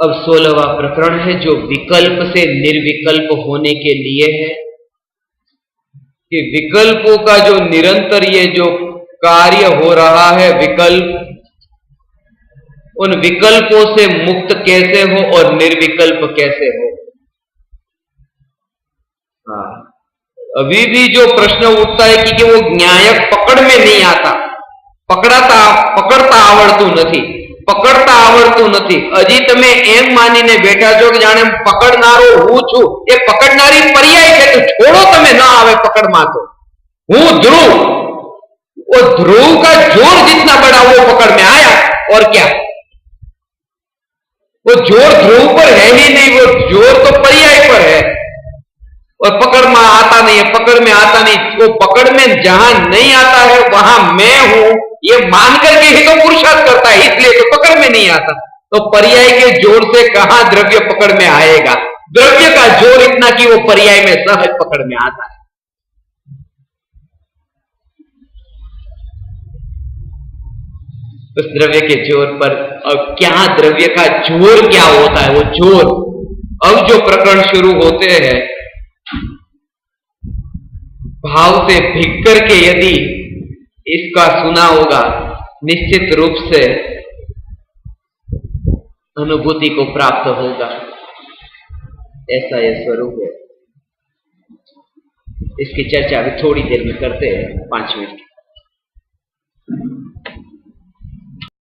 अब 16वां प्रकरण है जो विकल्प से निर्विकल्प होने के लिए है कि विकल्पों का जो निरंतर ये जो कार्य हो रहा है, विकल्प, उन विकल्पों से मुक्त कैसे हो और निर्विकल्प कैसे हो। हाँ, अभी भी जो प्रश्न उठता है कि वो न्यायक पकड़ में नहीं आता, पकड़ता आवड़તું નથી, पकड़ता आवड़તું નથી। હજી તમે એમ માનીને બેઠા છો કે જાણે પકડનારો હું છું, એ પકડનારી પર્યાય છે, તો છોડો, તમે ના આવે પકડમાં તો હું ध्रुव, वो ध्रुव का जोर जितना बड़ा वो पकड़ में आया, और क्या, वो जोर ध्रुव पर है ही नहीं, वो जोर तो पर्याय पर है, और पकड़ में आता नहीं है, पकड़ में आता नहीं। वो पकड़ में जहां नहीं आता है वहां मैं हूं ये मान करके ही तो पुरुषार्थ करता है, इसलिए तो पकड़ में नहीं आता। तो पर्याय के जोर से कहां द्रव्य पकड़ में आएगा। द्रव्य का जोर इतना कि वो पर्याय में सहज पकड़ में आता है। उस द्रव्य के जोर पर, अब क्या द्रव्य का जोर क्या होता है, वो जोर, अब जो प्रकरण शुरू होते हैं भाव से भीग करके यदि इसका सुना होगा, निश्चित रूप से अनुभूति को प्राप्त होगा, ऐसा यह स्वरूप है। इसकी चर्चा अभी थोड़ी देर में करते हैं, 5 मिनट की।